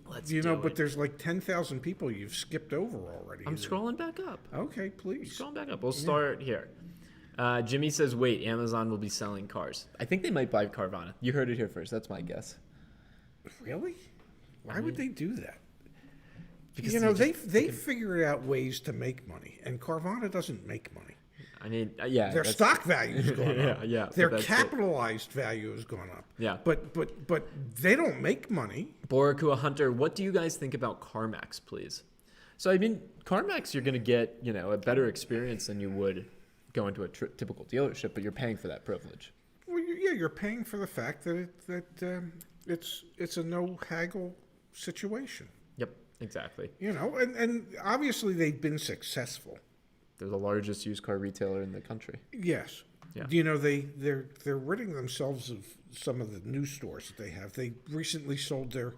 Let's But there's like 10,000 people you've skipped over already. I'm scrolling back up. Okay, please. Scrolling back up. We'll start here. Jimmy says, wait, Amazon will be selling cars. I think they might buy Carvana. You heard it here first. That's my guess. Really? Why would they do that? Because they figured out ways to make money, and Carvana doesn't make money. I mean, yeah. Their stock value has gone up. Yeah. Their capitalized value has gone up. Yeah. But they don't make money. Borakua Hunter, what do you guys think about CarMax, please? So, I mean, CarMax, you're going to get, a better experience than you would go into a typical dealership, but you're paying for that privilege. Well, you're paying for the fact that it's a no haggle situation. Yep, exactly. And obviously they've been successful. They're the largest used car retailer in the country. Yes. Yeah. They're ridding themselves of some of the new stores that they have. They recently sold their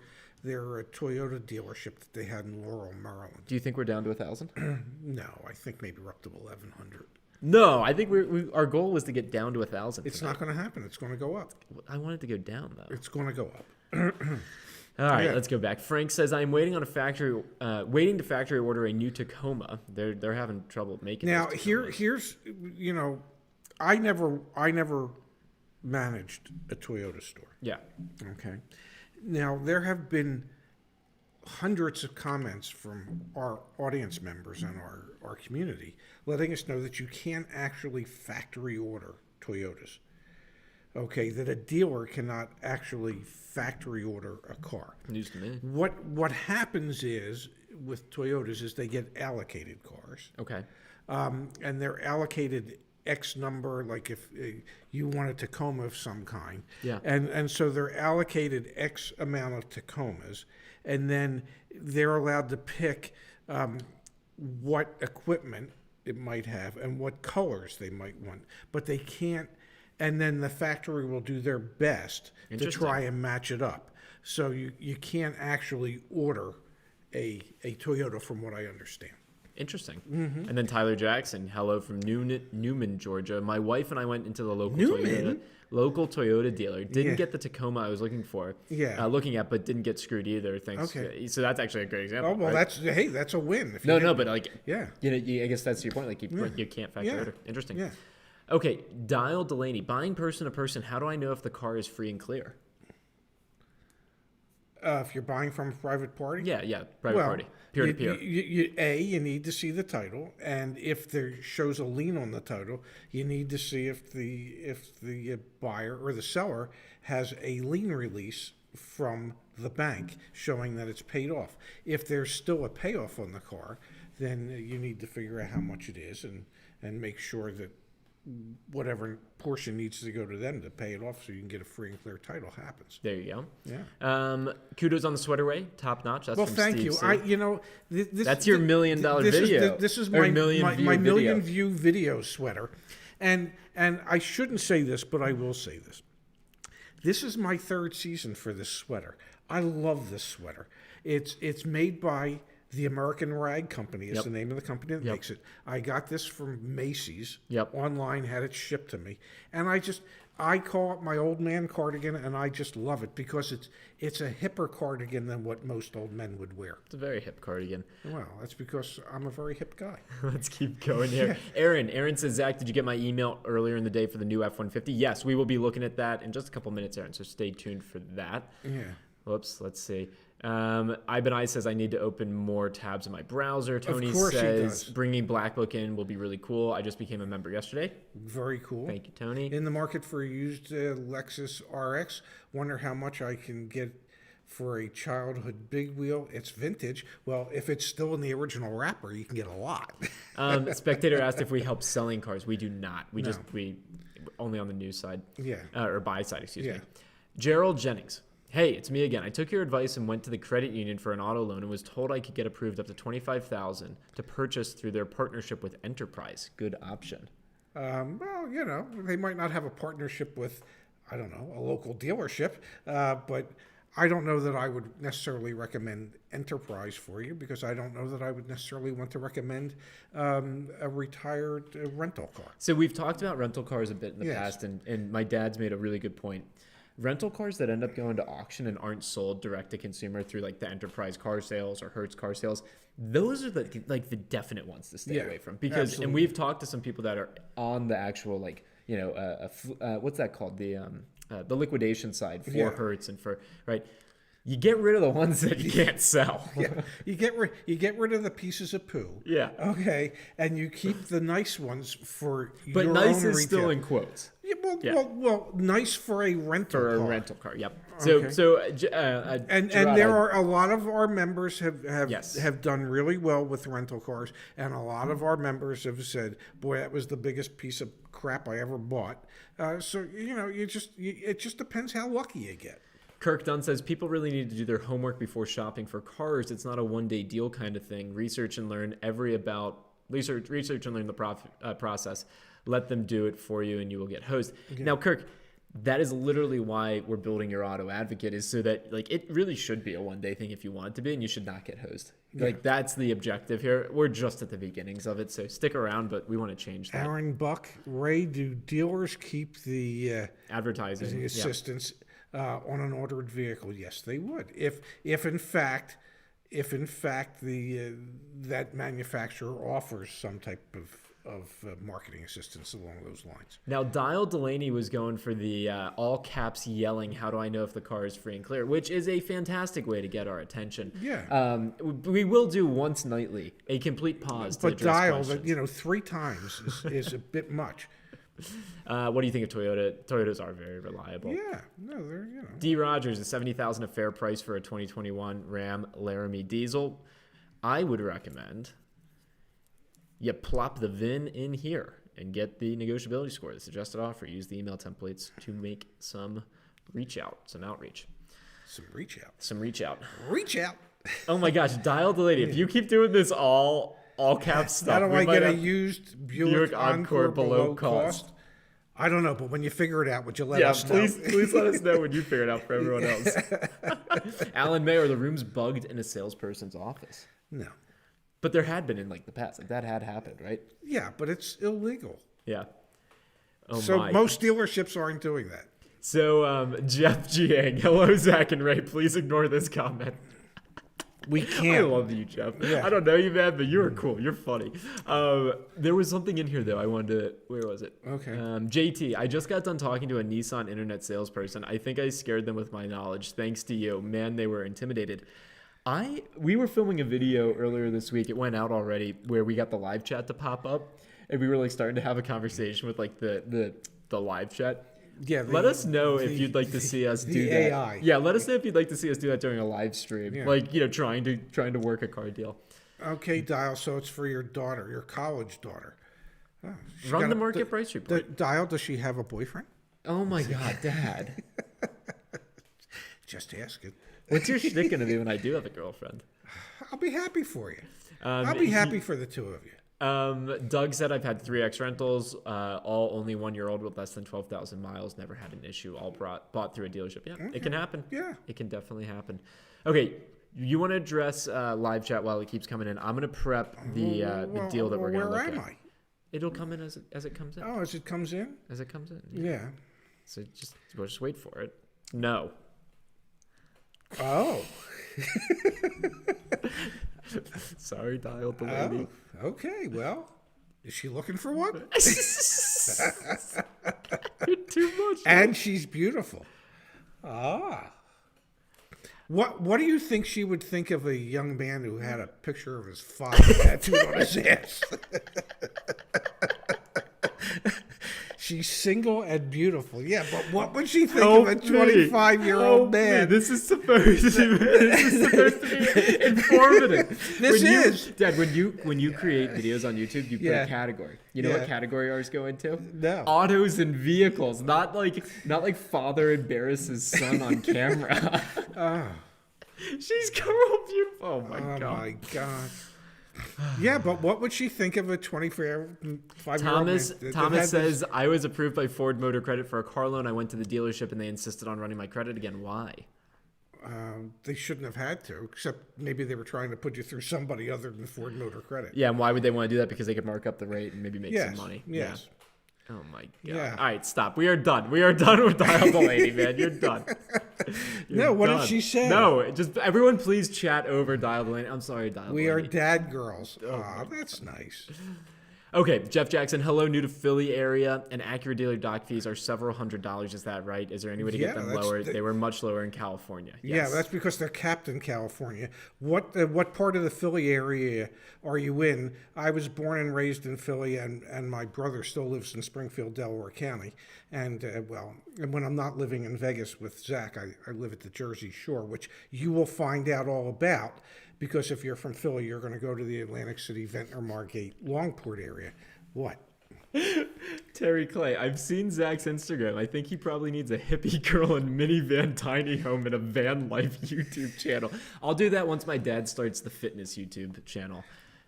Toyota dealership that they had in Laurel, Maryland. Do you think we're down to 1,000? No, I think maybe we're up to 1,100. No, I think our goal was to get down to 1,000. It's not going to happen. It's going to go up. I want it to go down, though. It's going to go up. All right, let's go back. Frank says, I'm waiting to factory order a new Tacoma. They're having trouble making now. those Here's I never managed a Toyota store. Yeah. Okay. Now there have been hundreds of comments from our audience members and our community letting us know that you can't actually factory order Toyotas. Okay, that a dealer cannot actually factory order a car. News to me. What happens is with Toyotas is they get allocated cars. Okay. And they're allocated X number, like if you want a Tacoma of some kind. Yeah. And so they're allocated X amount of Tacomas, and then they're allowed to pick what equipment it might have and what colors they might want. But they can't, and then the factory will do their best to try and match it up. So you can't actually order a Toyota from what I understand. Interesting. Mm-hmm. And then Tyler Jackson, hello from Newman, Georgia. My wife and I went into the local Toyota dealer. Didn't get the Tacoma I was looking for. Yeah. Looking at, but didn't get screwed either. Thanks. Okay. So that's actually a great example. Oh well, right? that's a win. But like, yeah. I guess that's your point. Like you can't factory order. Interesting. Yeah. Okay, Dial Delaney, buying person to person. How do I know if the car is free and clear? If you're buying from a private party? Yeah, private party, peer to peer. You need to see the title, and if there shows a lien on the title, you need to see if the buyer or the seller has a lien release from the bank showing that it's paid off. If there's still a payoff on the car, then you need to figure out how much it is and make sure that whatever portion needs to go to them to pay it off so you can get a free and clear title happens. There you go. Yeah. Kudos on the sweater way, top notch. That's well, from thank Steve you. C. That's your $1 million video. This is my million view video sweater, and I shouldn't say this, but I will say this. This is my third season for this sweater. I love this sweater. It's made by the American Rag Company is the name of the company that makes it. I got this from Macy's online, had it shipped to me. And I call it my old man cardigan, and I just love it because it's a hipper cardigan than what most old men would wear. It's a very hip cardigan. Well, that's because I'm a very hip guy. Let's keep going here. Aaron says, Zach, did you get my email earlier in the day for the new F-150? Yes, we will be looking at that in just a couple minutes, Aaron, so stay tuned for that. Yeah. Whoops, let's see. Ibenai says I need to open more tabs in my browser. Tony Of course says bringing Blackbook in will be really cool. I just became a member yesterday. Very cool. Thank you, Tony. In the market for a used Lexus RX. Wonder how much I can get for a childhood big wheel. It's vintage. Well, if it's still in the original wrapper, you can get a lot. Spectator asked if we help selling cars. We do not. We only on the news side. Yeah. Or buy side, excuse me. Gerald Jennings. Hey, it's me again. I took your advice and went to the credit union for an auto loan and was told I could get approved up to $25,000 to purchase through their partnership with Enterprise. Good option. Well, they might not have a partnership with, I don't know, a local dealership, but I don't know that I would necessarily recommend Enterprise for you because I don't know that I would necessarily want to recommend a retired rental car. So we've talked about rental cars a bit in the past, and my dad's made a really good point. rental cars that end up going to auction and aren't sold direct to consumer through like the Enterprise car sales or Hertz car sales, those are the definite ones to stay away from, because absolutely. and we've talked to some people that are on the actual what's that called, the liquidation side for Hertz and for right. You get rid of the ones that you can't sell. You get rid of the pieces of poo. Yeah. Okay, and you keep the nice ones for But your nice own is retail. still in quotes. Well, nice for a rental For a car. rental car, yep. Okay. And there are a lot of our members have Yes. done really well with rental cars, and a lot of our members have said, "Boy, that was the biggest piece of crap I ever bought." So it just depends how lucky you get. Kirk Dunn says people really need to do their homework before shopping for cars. It's not a one-day deal kind of thing. Research and learn the process. Let them do it for you, and you will get hosed. Okay. Now, Kirk, that is literally why we're building your auto advocate, is so that like it really should be a one-day thing if you want it to be, and you should not get hosed. Like that's the objective here. We're just at the beginnings of it, so stick around, but we want to change that. Aaron Buck, Ray, do dealers keep the advertising, the assistance on an ordered vehicle? Yes, they would. If in fact the that manufacturer offers some type of marketing assistance along those lines. Now, Dial Delaney was going for the all caps yelling, "How do I know if the car is free and clear?" Which is a fantastic way to get our attention. Yeah. We will do once nightly a complete pause. But Dial, 3 times is a bit much. What do you think of Toyota? Toyotas are very reliable. Yeah. No, they're D. Rogers, is $70,000 a fair price for a 2021 Ram Laramie diesel? I would recommend you plop the VIN in here and get the negotiability score, the suggested offer. Use the email templates to make some outreach. Some reach out. Oh my gosh, Dial Delaney. If you keep doing this all caps stuff. How do I get a used Buick Encore below cost? I don't know, but when you figure it out, would you let us know? Please let us know when you figure it out for everyone else. Alan Mayer, the room's bugged in a salesperson's office. No. But there had been in like the past. Like that had happened, right? Yeah, but it's illegal. Yeah. Oh so my. Most dealerships aren't doing that. So Jeff Jiang, hello Zach and Ray. Please ignore this comment. We can't. I love you, Jeff. Yeah. I don't know you, man, but you're cool. You're funny. There was something in here, though. I wanted to... Where was it? Okay. JT, I just got done talking to a Nissan internet salesperson. I think I scared them with my knowledge. Thanks to you. Man, they were intimidated. We were filming a video earlier this week. It went out already, where we got the live chat to pop up. And we were like starting to have a conversation with like the live chat. Yeah, let us know if you'd like to see us do that. AI. Yeah, let us know if you'd like to see us do that during a live stream. Yeah. Like, trying to work a car deal. Okay, Dial, so it's for your daughter, your college daughter. Oh, run the market price report. Dial, does she have a boyfriend? Oh my God, Dad. Just ask it. What's your shtick going to be when I do have a girlfriend? I'll be happy for you. I'll be happy for the two of you. Doug said, I've had 3X rentals, all only 1 year old with less than 12,000 miles, never had an issue, all bought through a dealership. Yeah, okay. It can happen. Yeah. It can definitely happen. Okay, you want to address live chat while it keeps coming in. I'm going to prep the deal that we're going to look at. Where am I? It'll come in as it comes in. Oh, as it comes in? As it comes in. Yeah. So we'll just wait for it. No. Oh. Sorry, Dial Delaney. Oh, okay, well, is she looking for one? You're too much. And she's beautiful. Ah. What do you think she would think of a young man who had a picture of his father tattooed on his ass? She's single and beautiful. Yeah, but what would she think of a 25-year-old man? This is supposed to be informative. Dad, when you create videos on YouTube, you put a category. You know what category ours go into? No. Autos and vehicles. Not like father embarrasses son on camera. She's girl beautiful. Oh my god. Oh my god. Yeah, but what would she think of a 25-year-old Thomas says, I was approved by Ford Motor Credit for a car loan. I went to the dealership and they insisted on running my credit again. Why? They shouldn't have had to, except maybe they were trying to put you through somebody other than Ford Motor Credit. Yeah, and why would they want to do that? Because they could mark up the rate and maybe make some money. Yes. Oh my god! Yeah. All right, stop. We are done. We are done with Dial the Lady, man. You're done. No, what did she say? No, just everyone, please chat over Dial the Lady. I'm sorry, Dial the We are Lady. dad girls. Oh, that's nice. Okay, Jeff Jackson. Hello, new to Philly area, and Acura dealer doc fees are several $100s. Is that right? Is there any way to get them lower? They were much lower in California. Yes. Yeah, that's because they're capped in California. What part of the Philly area are you in? I was born and raised in Philly, and my brother still lives in Springfield, Delaware County. And and when I'm not living in Vegas with Zach, I live at the Jersey Shore, which you will find out all about. Because if you're from Philly, you're going to go to the Atlantic City, Ventnor, Margate, Longport area. What? Terry Clay, I've seen Zach's Instagram. I think he probably needs a hippie girl and minivan tiny home and a van life YouTube channel. I'll do that once my dad starts the fitness YouTube channel.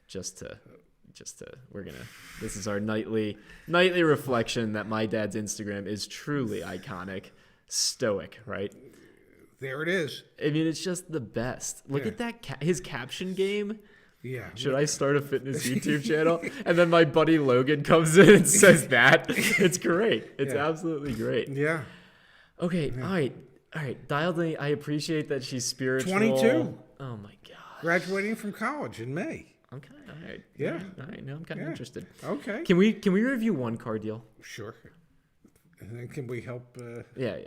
This is our nightly reflection that my dad's Instagram is truly iconic, stoic, right? There it is. I mean, it's just the best. Look at that, his caption game. Yeah. Should I start a fitness YouTube channel? And then my buddy Logan comes in and says that. It's great. It's absolutely great. Yeah. Okay. Yeah. All right. Dialed in. I appreciate that she's spiritual. 22. Oh my God. Graduating from college in May. I'm kind of, all right. Yeah. All right. Now I'm kind of interested. Okay. Can we review one car deal? Sure. And then can we help? Yeah.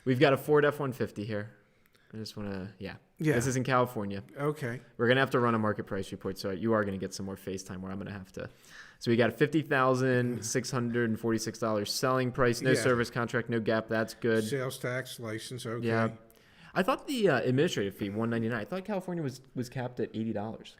We've got a Ford F-150 here. I just want to, yeah. This is in California. Okay. We're going to have to run a market price report, so you are going to get some more FaceTime where I'm going to have to. So we got a $50,646 selling price, no service contract, no gap. That's good. Sales tax, license, okay. Yeah. I thought the administrative fee, $199. I thought California was capped at $80.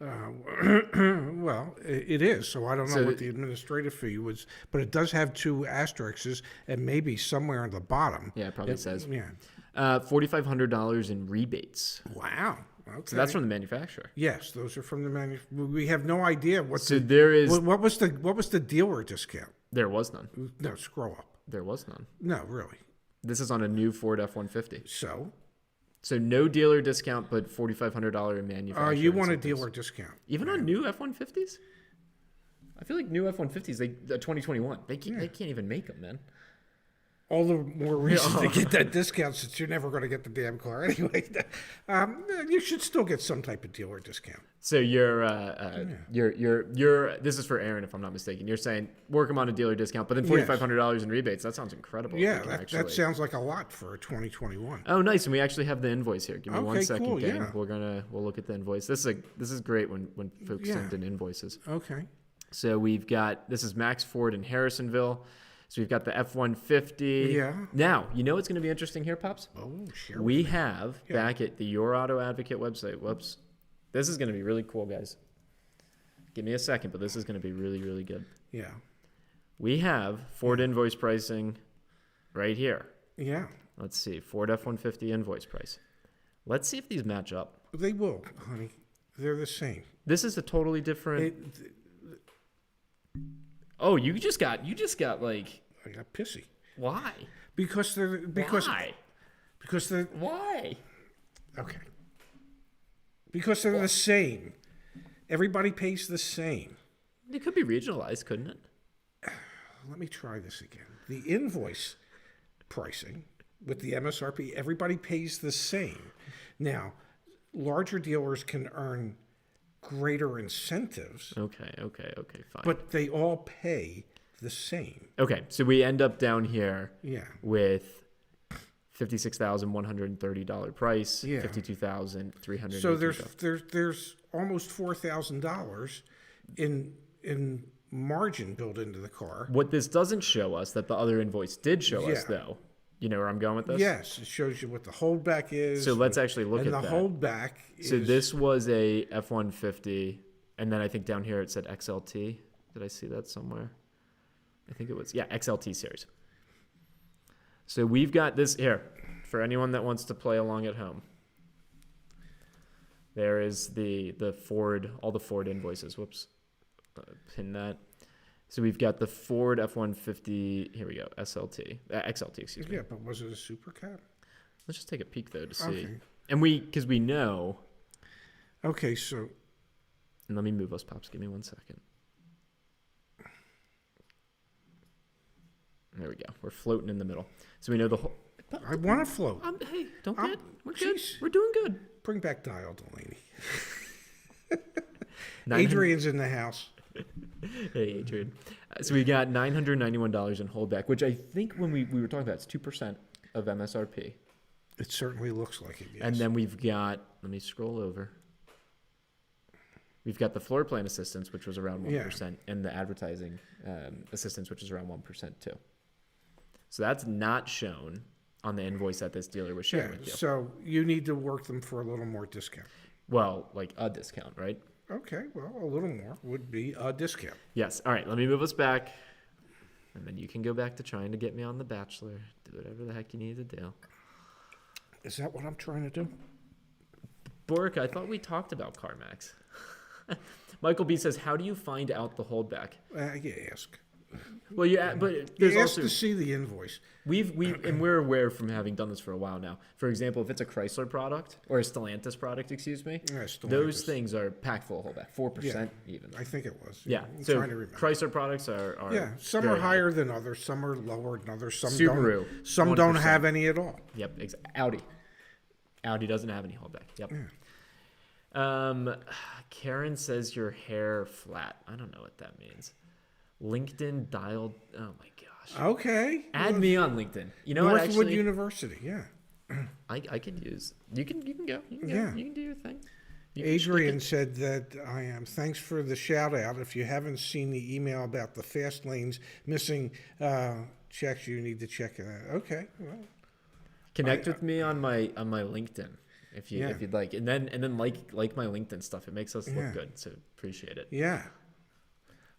Well, it is. So I don't know what the administrative fee was, but it does have 2 asterisks and maybe somewhere on the bottom. Yeah, it probably says. Yeah. $4,500 in rebates. Wow. Okay. So that's from the manufacturer. Yes, those are from the manufacturer. We have no idea what. So there is. What was the dealer discount? There was none. No, scroll up. There was none. No, really. This is on a new Ford F-150. So no dealer discount, but $4,500 in manufacturer. You want a dealer discount. Even on new F-150s? I feel like new F-150s, the 2021, they can't even make them, man. All the more reason to get that discount since you're never going to get the damn car anyway. You should still get some type of dealer discount. So you're this is for Aaron, if I'm not mistaken. You're saying work him on a dealer discount, but then $4,500 in rebates. That sounds incredible. Yeah, that sounds like a lot for a 2021. Oh, nice. And we actually have the invoice here. Give me 1 second, cool, gang. yeah. We'll look at the invoice. This is great when folks send in invoices. Okay. So we've got, this is Max Ford in Harrisonville. So we've got the F-150. Yeah. Now, you know what's going to be interesting here, Pops? Oh, sure. We have back at the Your Auto Advocate website. Whoops. This is going to be really cool, guys. Give me a second, but this is going to be really, really good. Yeah. We have Ford invoice pricing right here. Yeah. Let's see. Ford F-150 invoice price. Let's see if these match up. They will, honey. They're the same. This is a totally different... Oh, you just got like. I got pissy. Why? Why? Okay. Because they're the same. Everybody pays the same. It could be regionalized, couldn't it? Let me try this again. The invoice pricing with the MSRP, everybody pays the same. Now, larger dealers can earn greater incentives. Okay, fine. But they all pay the same. Okay, so we end up down here with $56,130 price, $52,300. So there's almost $4,000 in margin built into the car. What this doesn't show us that the other invoice did show us, though. You know where I'm going with this? Yes, it shows you what the holdback is. So let's actually look at that. And the holdback is... So this was a F-150, and then I think down here it said XLT. Did I see that somewhere? I think it was, XLT series. So we've got this here for anyone that wants to play along at home. There is the Ford, all the Ford invoices. Whoops, pin that. So we've got the Ford F-150. Here we go. XLT, excuse me. Yeah, but was it a super cab? Let's just take a peek though to see. Okay. And because we know. Okay, so. And let me move us, Pops. Give me 1 second. There we go. We're floating in the middle. So we know the whole. I want to float. Hey, don't I'm- get. We're good. jeez. We're doing good. Bring back Dial Delaney. 900 Adrian's in the house. Hey, Adrian. So we got $991 in holdback, which I think when we were talking about, it's 2% of MSRP. It certainly looks like it, yes. And then we've got, let me scroll over. We've got the floor plan assistance, which was around 1%, and the advertising assistance, which is around 1% too. So that's not shown on the invoice that this dealer was sharing with you. So you need to work them for a little more discount. Well, like a discount, right? Okay, well, a little more would be a discount. Yes. All right, let me move us back. And then you can go back to trying to get me on The Bachelor. Do whatever the heck you need to do. Is that what I'm trying to do? Bork, I thought we talked about CarMax. Michael B says, how do you find out the holdback? You ask. Well, but there's You ask also to see the invoice. we're aware from having done this for a while now. For example, if it's a Chrysler product or a Stellantis product, excuse me, Yeah, Stellantis. those things are packed full of holdback, 4% even. I think it was. Yeah. I'm So trying to remember. Chrysler products are Yeah, some very are higher than others, some are lower than others, some Subaru, don't. Some don't 1%. have any at all. Yep. Audi doesn't have any holdback. Yep. Karen says your hair flat. I don't know what that means. LinkedIn dialed. Oh my gosh. Okay. Add me on LinkedIn. You know what? Northwood Actually, University, yeah. I could use. You can go. You can go. Yeah. You can do your thing. You can Adrian said that I am. Thanks for the shout out. If you haven't seen the email about the fast lanes missing checks, you need to check it out. Okay. Well, connect with me on my LinkedIn if Yeah. you'd like, and then like my LinkedIn stuff. It makes us Yeah. look good, so appreciate it. yeah.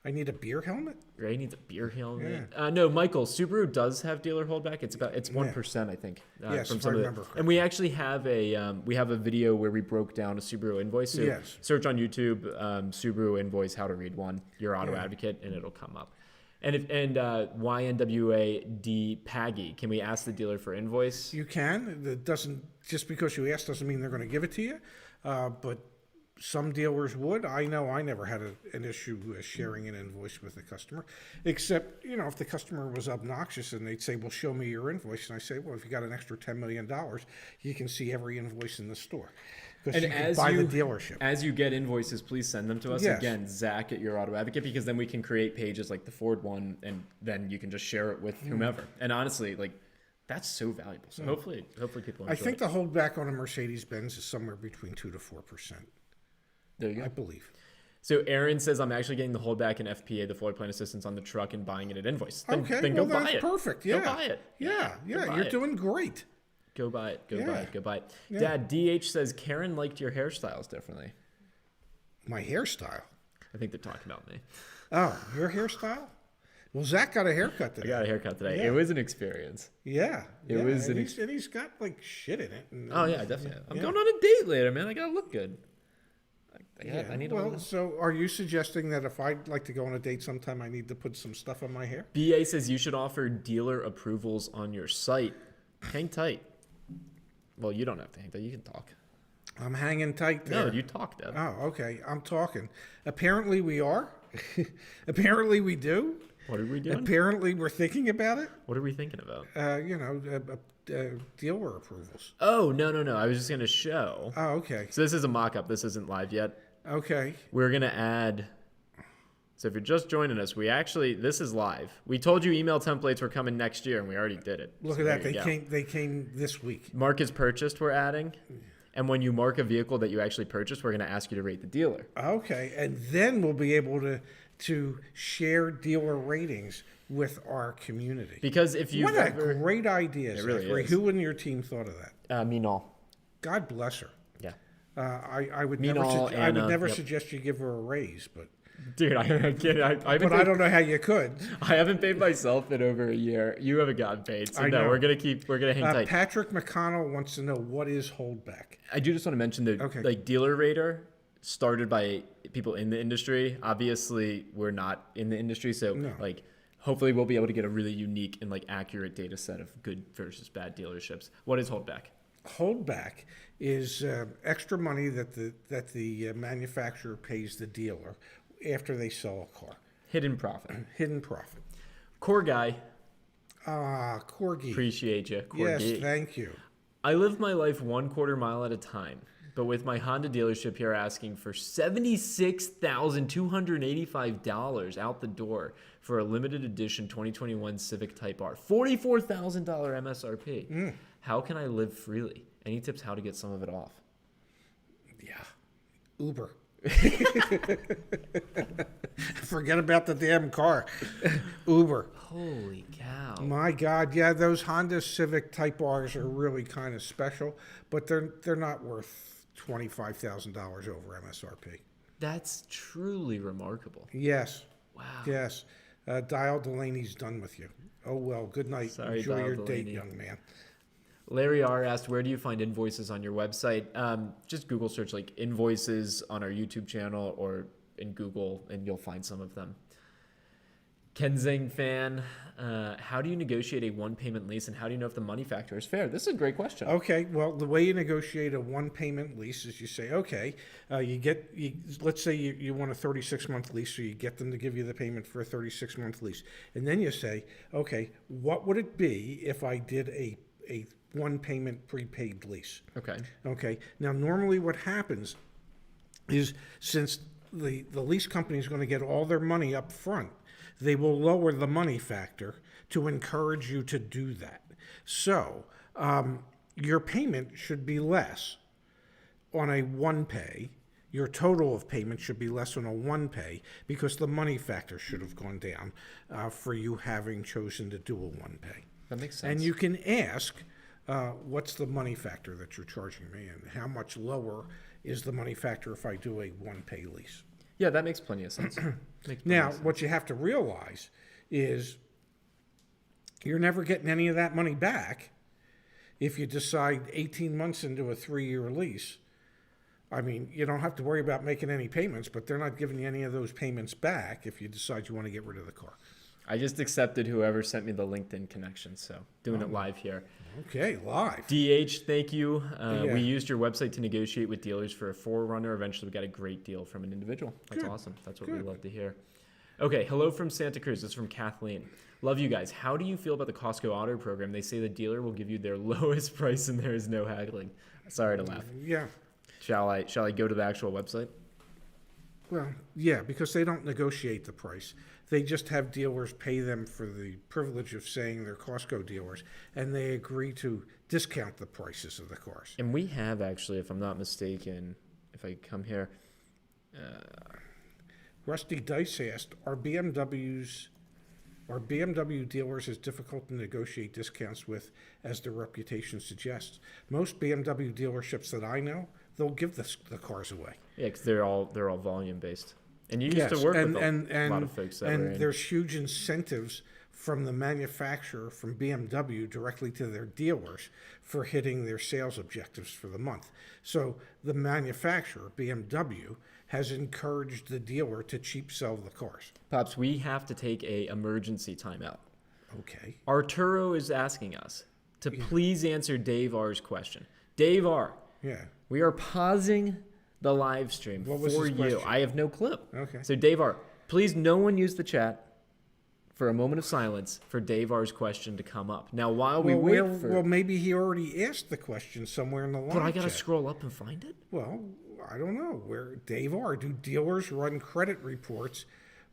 I need a beer helmet. Ray needs a beer helmet. Yeah. No, Michael, Subaru does have dealer holdback. It's 1%, I think. Yes, from if some I of remember and we actually have a video where we broke down a Subaru invoice. So Yes. search on YouTube, Subaru invoice, how to read one, your auto Yeah. advocate, and it'll come up. And YNWAD Paggy, can we ask the dealer for invoice? You can. It doesn't just because you ask doesn't mean they're going to give it to you. But some dealers would. I know I never had an issue sharing an invoice with a customer, except if the customer was obnoxious and they'd say, "Well, show me your invoice," and I say, "Well, if you got an extra $10 million, you can see every invoice in the store because you can buy the dealership." As you get invoices, please send them to us. Yes. Again, Zach at Your Auto Advocate, because then we can create pages like the Ford one, and then you can just share it with whomever. And honestly, that's so valuable. So hopefully people enjoy I think it. the holdback on a Mercedes-Benz is somewhere between 2 to 4%. There you go. I believe. So Aaron says, I'm actually getting the holdback and FPA, the floor plan assistance on the truck, and buying it at invoice. Then Well, go buy that's it. perfect. Yeah. Go buy it. Yeah. Go buy You're it. doing great. Go buy it. Go buy Yeah. it. Go buy it. Yeah. Dad, DH says, Karen liked your hairstyles differently. My hairstyle. I think they're talking about me. Oh, your hairstyle? Well, Zach got a haircut I today. got a haircut today. Yeah. It was an experience. Yeah. It was and an he's, and he's got shit in it. And, Oh, yeah, definitely. I'm yeah. going on a date later, man. I got to look good. I need Well, to. so are you suggesting that if I'd like to go on a date sometime, I need to put some stuff on my hair? BA says you should offer dealer approvals on your site. Hang tight. Well, you don't have to hang tight. You can talk. I'm hanging tight there. No, you talk, Deb. Oh, okay. I'm talking. Apparently we are. Apparently we do. What are we doing? Apparently we're thinking about it. What are we thinking about? Dealer approvals. Oh, no. I was just going to show. Oh, okay. So this is a mock-up. This isn't live yet. Okay. We're going to add... So if you're just joining us, this is live. We told you email templates were coming next year, and we already did it. Look So at that. there you go. They came this week. Mark is purchased, we're adding. And when you mark a vehicle that you actually purchased, we're going to ask you to rate the dealer. Okay. And then we'll be able to share dealer ratings with our community. Because if you What a great idea, It really Zachary. is. Who in your team thought of that? Minol. God bless her. Yeah. I would Minol never yep. suggest you give her a raise, but Dude, I don't know how you could. I haven't paid myself in over a year. You haven't gotten paid. So I know. we're gonna hang tight. Patrick McConnell wants to know what is holdback. I do just want to mention that Okay. Dealer Rater started by people in the industry. Obviously, we're not in the industry, so No. hopefully we'll be able to get a really unique and accurate data set of good versus bad dealerships. What is holdback? Holdback is extra money that the manufacturer pays the dealer after they sell a car. Hidden profit. Hidden profit. Core guy. Corgi. Appreciate you, Yes, Corgi. thank you. I live my life 1/4 mile at a time, but with my Honda dealership here asking for $76,285 out the door for a limited edition 2021 Civic Type R, $44,000 MSRP. How can I live freely? Any tips how to get some of it off? Yeah. Uber. Forget about the damn car. Uber. Holy cow. My God, yeah, those Honda Civic Type R's are really kind of special, but they're not worth $25,000 over MSRP. That's truly remarkable. Yes. Wow. Yes. Dial Delaney's done with you. Oh, well, good night. Sorry, Enjoy Dial your date, Delaney. young man. Larry R asked, where do you find invoices on your website? Just Google search like invoices on our YouTube channel or in Google and you'll find some of them. Kenzing fan, how do you negotiate a one payment lease and how do you know if the money factor is fair? This is a great question. Okay, well, the way you negotiate a one payment lease is you say, okay, let's say you want a 36-month lease, so you get them to give you the payment for a 36-month lease. And then you say, okay, what would it be if I did a one payment prepaid lease? Okay. Okay, now normally what happens is since the lease company is going to get all their money up front, they will lower the money factor to encourage you to do that. So your payment should be less on a one pay. Your total of payments should be less on a one pay because the money factor should have gone down for you having chosen to do a one pay. That makes sense. And you can ask, what's the money factor that you're charging me and how much lower is the money factor if I do a one pay lease? Yeah, that makes plenty of sense. Now, what you have to realize is you're never getting any of that money back if you decide 18 months into a 3-year lease. I mean, you don't have to worry about making any payments, but they're not giving you any of those payments back if you decide you want to get rid of the car. I just accepted whoever sent me the LinkedIn connection, so doing it live here. Okay, live. DH, thank you. Yeah. We used your website to negotiate with dealers for a 4Runner. Eventually, we got a great deal from an individual. That's Good. awesome. That's what Good. we love to hear. Okay, hello from Santa Cruz. This is from Kathleen. Love you guys. How do you feel about the Costco Auto program? They say the dealer will give you their lowest price and there is no haggling. Sorry to laugh. Yeah. Shall I go to the actual website? Well, yeah, because they don't negotiate the price. They just have dealers pay them for the privilege of saying they're Costco dealers, and they agree to discount the prices of the cars. And we have actually, if I'm not mistaken, if I come here, Rusty Dice asked, are BMW dealers as difficult to negotiate discounts with as their reputation suggests? Most BMW dealerships that I know, they'll give the cars away. yeah, because they're all volume based. And you used to work with a lot of folks that were and in. there's huge incentives from the manufacturer, from BMW, directly to their dealers for hitting their sales objectives for the month. So the manufacturer, BMW, has encouraged the dealer to cheap sell the cars. Pops, we have to take a emergency timeout. Okay. Arturo is asking us to please answer Dave R's question. Dave R, Yeah. we are pausing the live stream What was for his you. question? I have no clue. Okay. So Dave R, please no one use the chat for a moment of silence for Dave R's question to come up. Now while we wait for Well, maybe he already asked the question somewhere in the live but I gotta chat. scroll up and find it. Well, I don't know. Where Dave R, do dealers run credit reports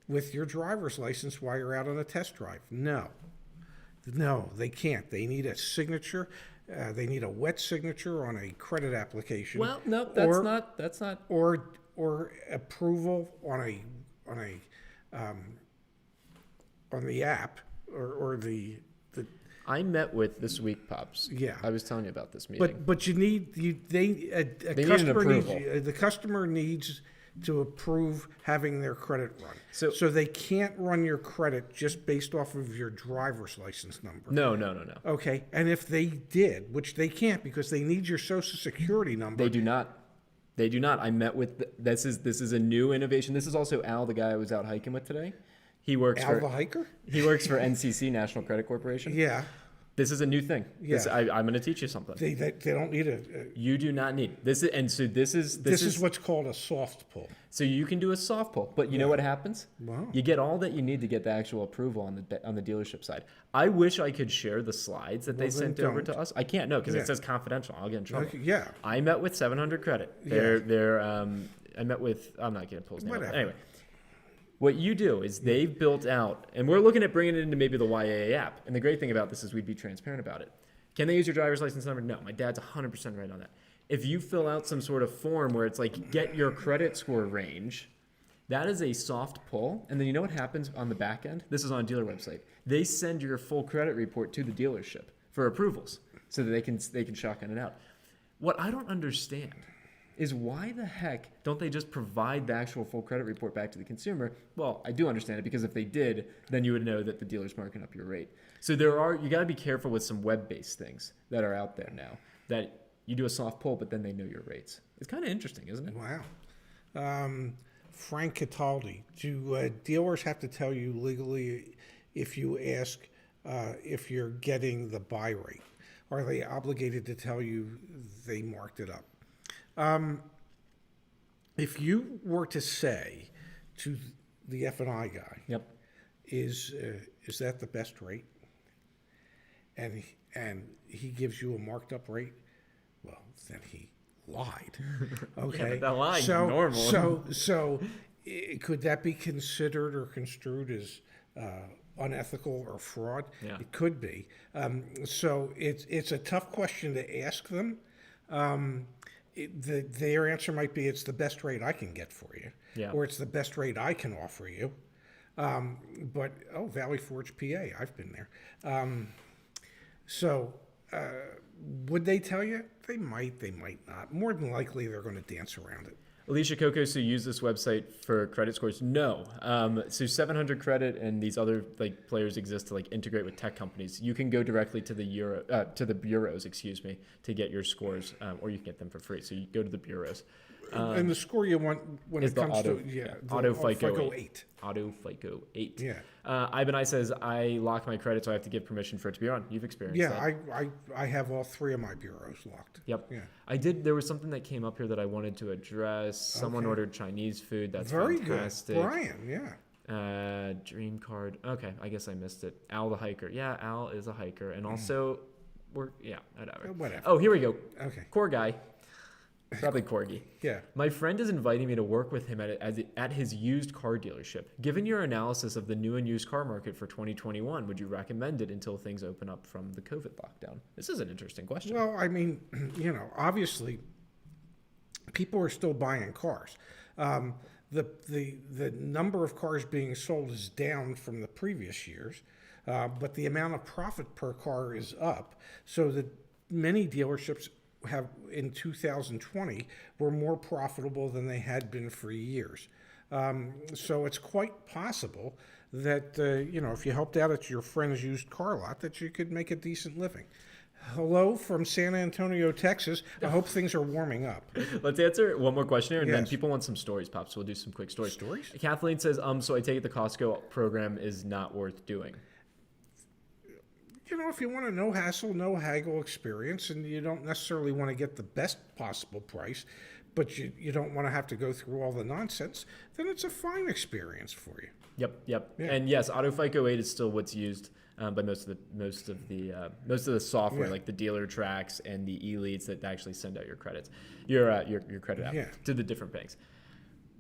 with your driver's license while you're out on a test drive? No. No, they can't. They need a signature. They need a wet signature on a credit application. Well, no, that's not or approval on the app or the I met with this week, Pops. Yeah. I was telling you about this meeting. but you need need an customer needs approval. the customer needs to approve having their credit run. So they can't run your credit just based off of your driver's license number. no. Okay, and if they did, which they can't because they need your social security number. They do not. They do not. I met with this is a new innovation. This is also Al, the guy I was out hiking with today. He works Al for the hiker? he works for NCC, National Credit Corporation. Yeah. This is a new thing. Yeah. I'm going to teach you something. They don't need a. You do not need this. This is What's called a soft pull. So you can do a soft pull, but you know what happens? Wow. You get all that you need to get the actual approval on the dealership side. I wish I could share the slides that they sent over to us. I can't, no, because it says confidential. I'll get in trouble. Okay, yeah. I met with 700 Credit. I met with, I'm not going to pull his name up. Anyway, what you do is they've built out, and we're looking at bringing it into maybe the YAA app. And the great thing about this is we'd be transparent about it. Can they use your driver's license number? No, my dad's 100% right on that. If you fill out some sort of form where it's like, get your credit score range, that is a soft pull. And then you know what happens on the back end? This is on a dealer website. They send your full credit report to the dealership for approvals so that they can shotgun it out. What I don't understand is why the heck don't they just provide the actual full credit report back to the consumer? Well, I do understand it, because if they did, then you would know that the dealer's marking up your rate. So you got to be careful with some web-based things that are out there now, that you do a soft pull, but then they know your rates. It's kind of interesting, isn't it? Wow. Frank Cataldi, do dealers have to tell you legally if you ask if you're getting the buy rate? Are they obligated to tell you they marked it up? If you were to say to the F&I guy, Yep. is that the best rate? And he gives you a marked up rate, well, then he lied. Okay. Yeah, but that lie's normal. So could that be considered or construed as unethical or fraud? Yeah. It could be. So it's a tough question to ask them. Their answer might be, it's the best rate I can get for you, or it's the best rate I can offer you. But Valley Forge, PA, I've been there. Would they tell you? They might not. More than likely, they're going to dance around it. Alicia Coco, so use this website for credit scores? No. So 700 Credit and these other players exist to integrate with tech companies. You can go directly to the bureaus, to get your scores, or you can get them for free. So you go to the bureaus. And the score you want when it comes to Auto FICO 8. Auto FICO 8. Yeah. Ivan I says, I lock my credit, so I have to give permission for it to be on. You've experienced that. Yeah, I have all 3 of my bureaus locked. Yep. Yeah. I did. There was something that came up here that I wanted to address. Someone ordered Chinese food. That's very fantastic. Good. Brian, yeah. Dream card. Okay, I guess I missed it. Al the hiker. Yeah, Al is a hiker, and also whatever. Oh, here we go. Okay. Core guy. Probably Corgi. Yeah. My friend is inviting me to work with him at his used car dealership. Given your analysis of the new and used car market for 2021, would you recommend it until things open up from the COVID lockdown? This is an interesting question. Well, I mean, obviously, people are still buying cars. The number of cars being sold is down from the previous years, but the amount of profit per car is up. So that many dealerships in 2020 were more profitable than they had been for years. So it's quite possible that, if you helped out at your friend's used car lot, that you could make a decent living. Hello from San Antonio, Texas. I hope things are warming up. Let's answer one more question here, and then Yes. people want some stories, Pop, so we'll do some quick stories. Stories? Kathleen says, so I take it the Costco program is not worth doing. If you want a no hassle, no haggle experience, and you don't necessarily want to get the best possible price, but you don't want to have to go through all the nonsense, then it's a fine experience for you. Yep. Yeah. And yes, Auto FICO 8 is still what's used by most of the software, like the dealer tracks and the e-leads that actually send out your credits, your credit app to the different banks.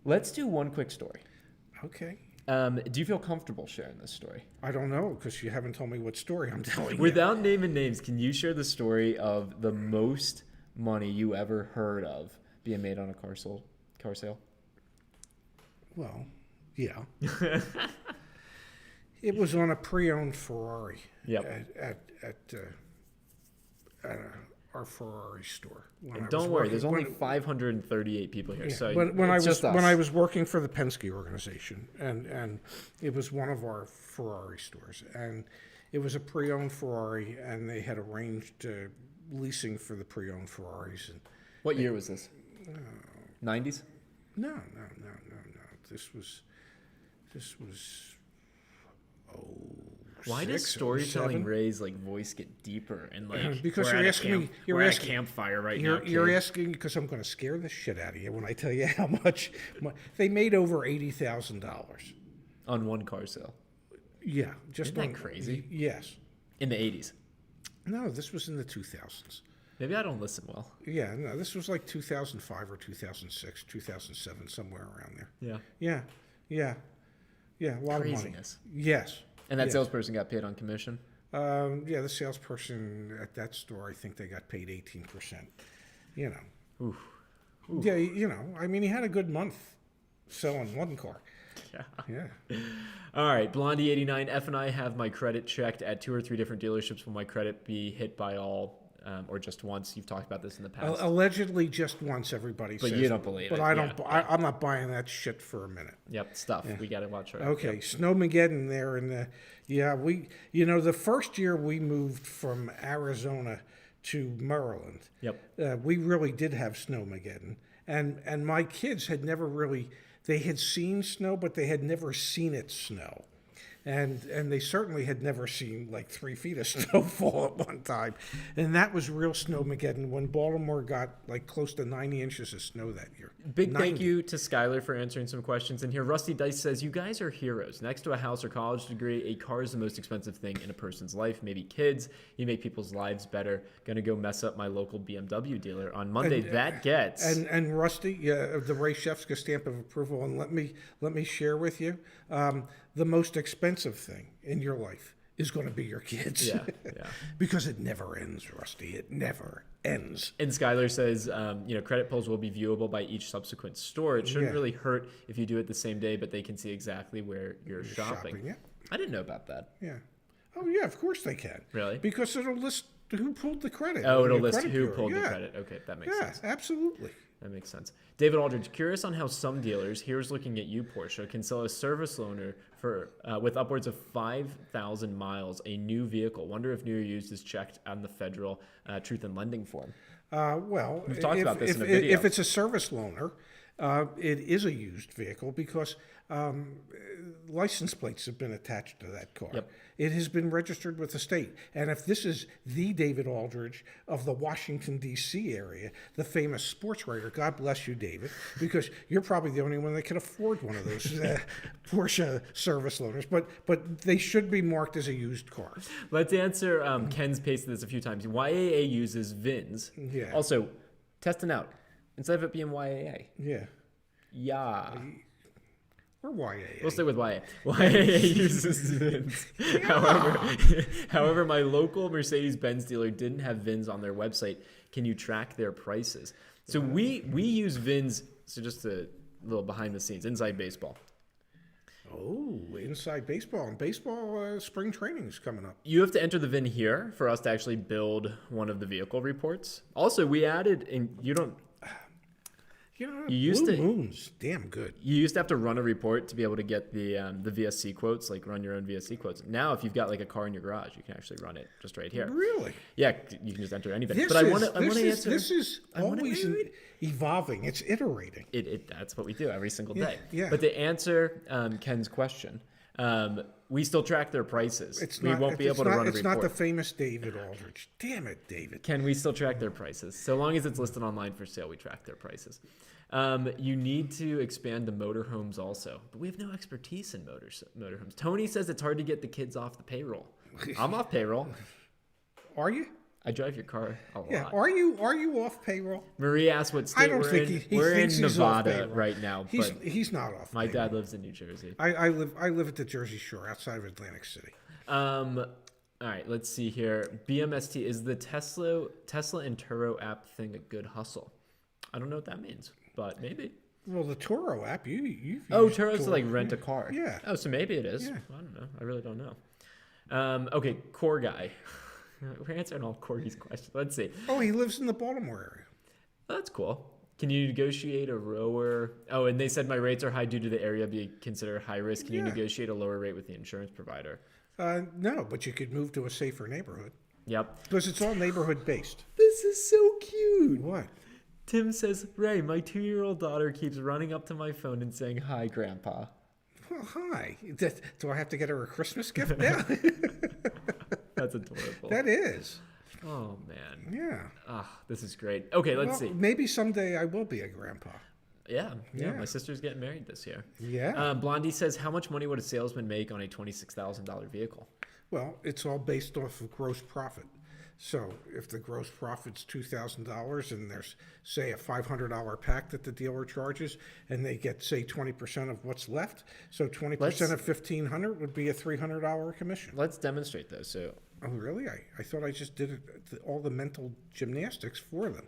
Let's do one quick story. Okay. Do you feel comfortable sharing this story? I don't know, because you haven't told me what story I'm telling you. Without naming names, can you share the story of the most money you ever heard of being made on a car sale? Well, yeah. It was on a pre-owned Ferrari. Yep. At our Ferrari store. Don't worry, there's only 538 people here. Yeah, So when I was working for the Penske organization, and it was one of our Ferrari stores, and it was a pre-owned Ferrari, and they had arranged leasing for the pre-owned Ferraris. And what year was this? 90s? No. This was Why does 6, storytelling 07. Ray's like voice get deeper and like Because we're you're at a asking me. You're we're at a asking. campfire right You're, now. you're kid. asking because I'm going to scare the shit out of you when I tell you how much they made over $80,000. On one car sale Yeah, just Isn't that crazy? Yes. in the 80s. No, this was in the 2000s. Maybe I don't listen well. Yeah, no, this was like 2005 or 2006, 2007, somewhere around there. Yeah. Yeah, yeah, yeah. A lot of money. Craziness. Yes. And that yes. salesperson got paid on commission. Yeah, the salesperson at that store, I think they got paid 18%. You know. Oof. Yeah, you know. I mean, he had a good month selling one car. Yeah. Yeah. All right, Blondie89. F and I have my credit checked at 2 or 3 different dealerships. Will my credit be hit by all, or just once? You've talked about this in the past. Allegedly, just once. Everybody says. But you don't believe but it. I don't. Yeah. I'm not buying that shit for a minute. Yep, stuff. We got to watch our. Okay, Yep. Snowmageddon there, and the first year we moved from Arizona to Maryland. Yep. We really did have Snowmageddon, and my kids had never really. They had seen snow, but they had never seen it snow. And they certainly had never seen like 3 feet of snowfall at one time. And that was real Snowmageddon when Baltimore got like close to 90 inches of snow that year. Big 90. thank you to Skylar for answering some questions. And here, Rusty Dice says, you guys are heroes. Next to a house or college degree, a car is the most expensive thing in a person's life. Maybe kids. You make people's lives better. Gonna go mess up my local BMW dealer on Monday. That gets. And Rusty, the Ray Shefska stamp of approval. And let me share with you, the most expensive thing in your life is going to be your kids. Yeah, yeah. Because it never ends, Rusty. It never ends. And Skylar says, credit pulls will be viewable by each subsequent store. It shouldn't really hurt if you do it the same day, but they can see exactly where you're shopping. Yeah. I didn't know about that. Yeah. Oh, yeah, of course they can. Really? Because it'll list who pulled the credit. Oh, it'll Your list credit who bureau. pulled the Yeah. credit. Okay, that makes Yeah, sense. absolutely. That makes sense. David Aldridge, curious on how some dealers, here's looking at you, Porsche, can sell a service loaner for with upwards of 5,000 miles a new vehicle. Wonder if new or used is checked on the federal truth in lending form. Well, We've talked about this if, in a video. if it's a service loaner, it is a used vehicle because license plates have been attached to that car. Yep. It has been registered with the state. And if this is the David Aldridge of the Washington, D.C. area, the famous sports writer, God bless you, David, because you're probably the only one that can afford one of those Porsche service loaners. But they should be marked as a used car. Let's answer, Ken's pasted this a few times. YAA uses VINs. Yeah. Also, testing out. Instead of it being YAA. Yeah. Yeah. Or YAA. We'll stay with YAA. YAA uses VINs. However, my local Mercedes-Benz dealer didn't have VINs on their website. Can you track their prices? So we use VINs. So just a little behind the scenes, inside baseball. Oh, inside baseball. And baseball spring training is coming up. You have to enter the VIN here for us to actually build one of the vehicle reports. Also, we added, and you don't. You know, You used Blue to- Moon's damn good. You used to have to run a report to be able to get the VSC quotes, like run your own VSC quotes. Now, if you've got like a car in your garage, you can actually run it just right here. Really? Yeah, you can just enter any VIN. This But I is, want to answer. this is I wanna- always wait, wait. evolving. It's iterating. That's what we do every single Yeah, day. yeah. But to answer Ken's question, we still track their prices. We won't be able to run a It's report. not the famous David Aldridge. Damn it, David. Can we still track their prices? So long as it's listed online for sale, we track their prices. You need to expand to motorhomes also, but we have no expertise in motorhomes. Tony says it's hard to get the kids off the payroll. I'm off payroll. Are you? I drive your car a lot. Yeah. Are you off payroll? Marie asked what state I don't we're think in. he We're in thinks he's off Nevada payroll. right now, but He's not off. my payroll. dad lives in New Jersey. I live at the Jersey Shore, outside of Atlantic City. All right, let's see here. BMST, is the Tesla and Turo app thing a good hustle? I don't know what that means, but maybe. Well, the Turo app, you've Oh, used Turo's to Turo. like rent a car. Yeah. Oh, so maybe it is. Yeah. I don't know. I really don't know. Okay, core guy. We're answering all Corey's questions. Let's see. Oh, he lives in the Baltimore area. That's cool. Can you negotiate a lower? Oh, and they said my rates are high due to the area being considered high risk. Can you Yeah. negotiate a lower rate with the insurance provider? No, but you could move to a safer neighborhood Yep. because it's all neighborhood based. This is so cute. What? Tim says, Ray, my 2-year-old daughter keeps running up to my phone and saying, "Hi, Grandpa." Well, hi. Do I have to get her a Christmas gift now? That's adorable. That is. Oh man. Yeah. This is great. Okay, let's Well, see. maybe someday I will be a grandpa. Yeah. Yeah. My sister's getting married this year. Yeah. Blondie says, how much money would a salesman make on a $26,000 vehicle? Well, it's all based off of gross profit. So if the gross profit's $2,000 and there's, say, a $500 pack that the dealer charges, and they get, say, 20% of what's left, so 20% of $1,500 would be a $300 commission. Let's demonstrate those. So, Oh, really? I thought I just did all the mental gymnastics for them.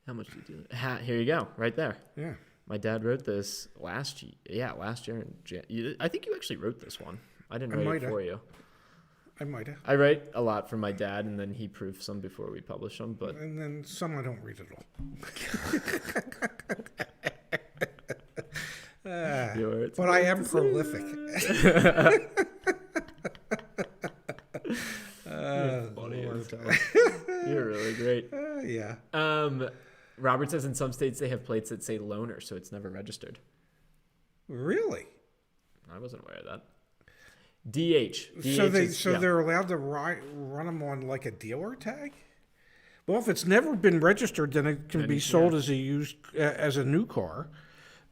how much do you do? Here you go, right there. Yeah. My dad wrote this last year. Yeah, last year. I think you actually wrote this one. I didn't write it for you. I might have. I write a lot for my dad, and then he proofs some before we publish them. But And then some I don't read at all. yours. But I am prolific. You're funny as hell. You're really great. Yeah. Robert says in some states they have plates that say loaner, so it's never registered. Really? I wasn't aware of that. DH. So they're allowed to run them on like a dealer tag? Well, if it's never been registered, then it can be sold as a new car.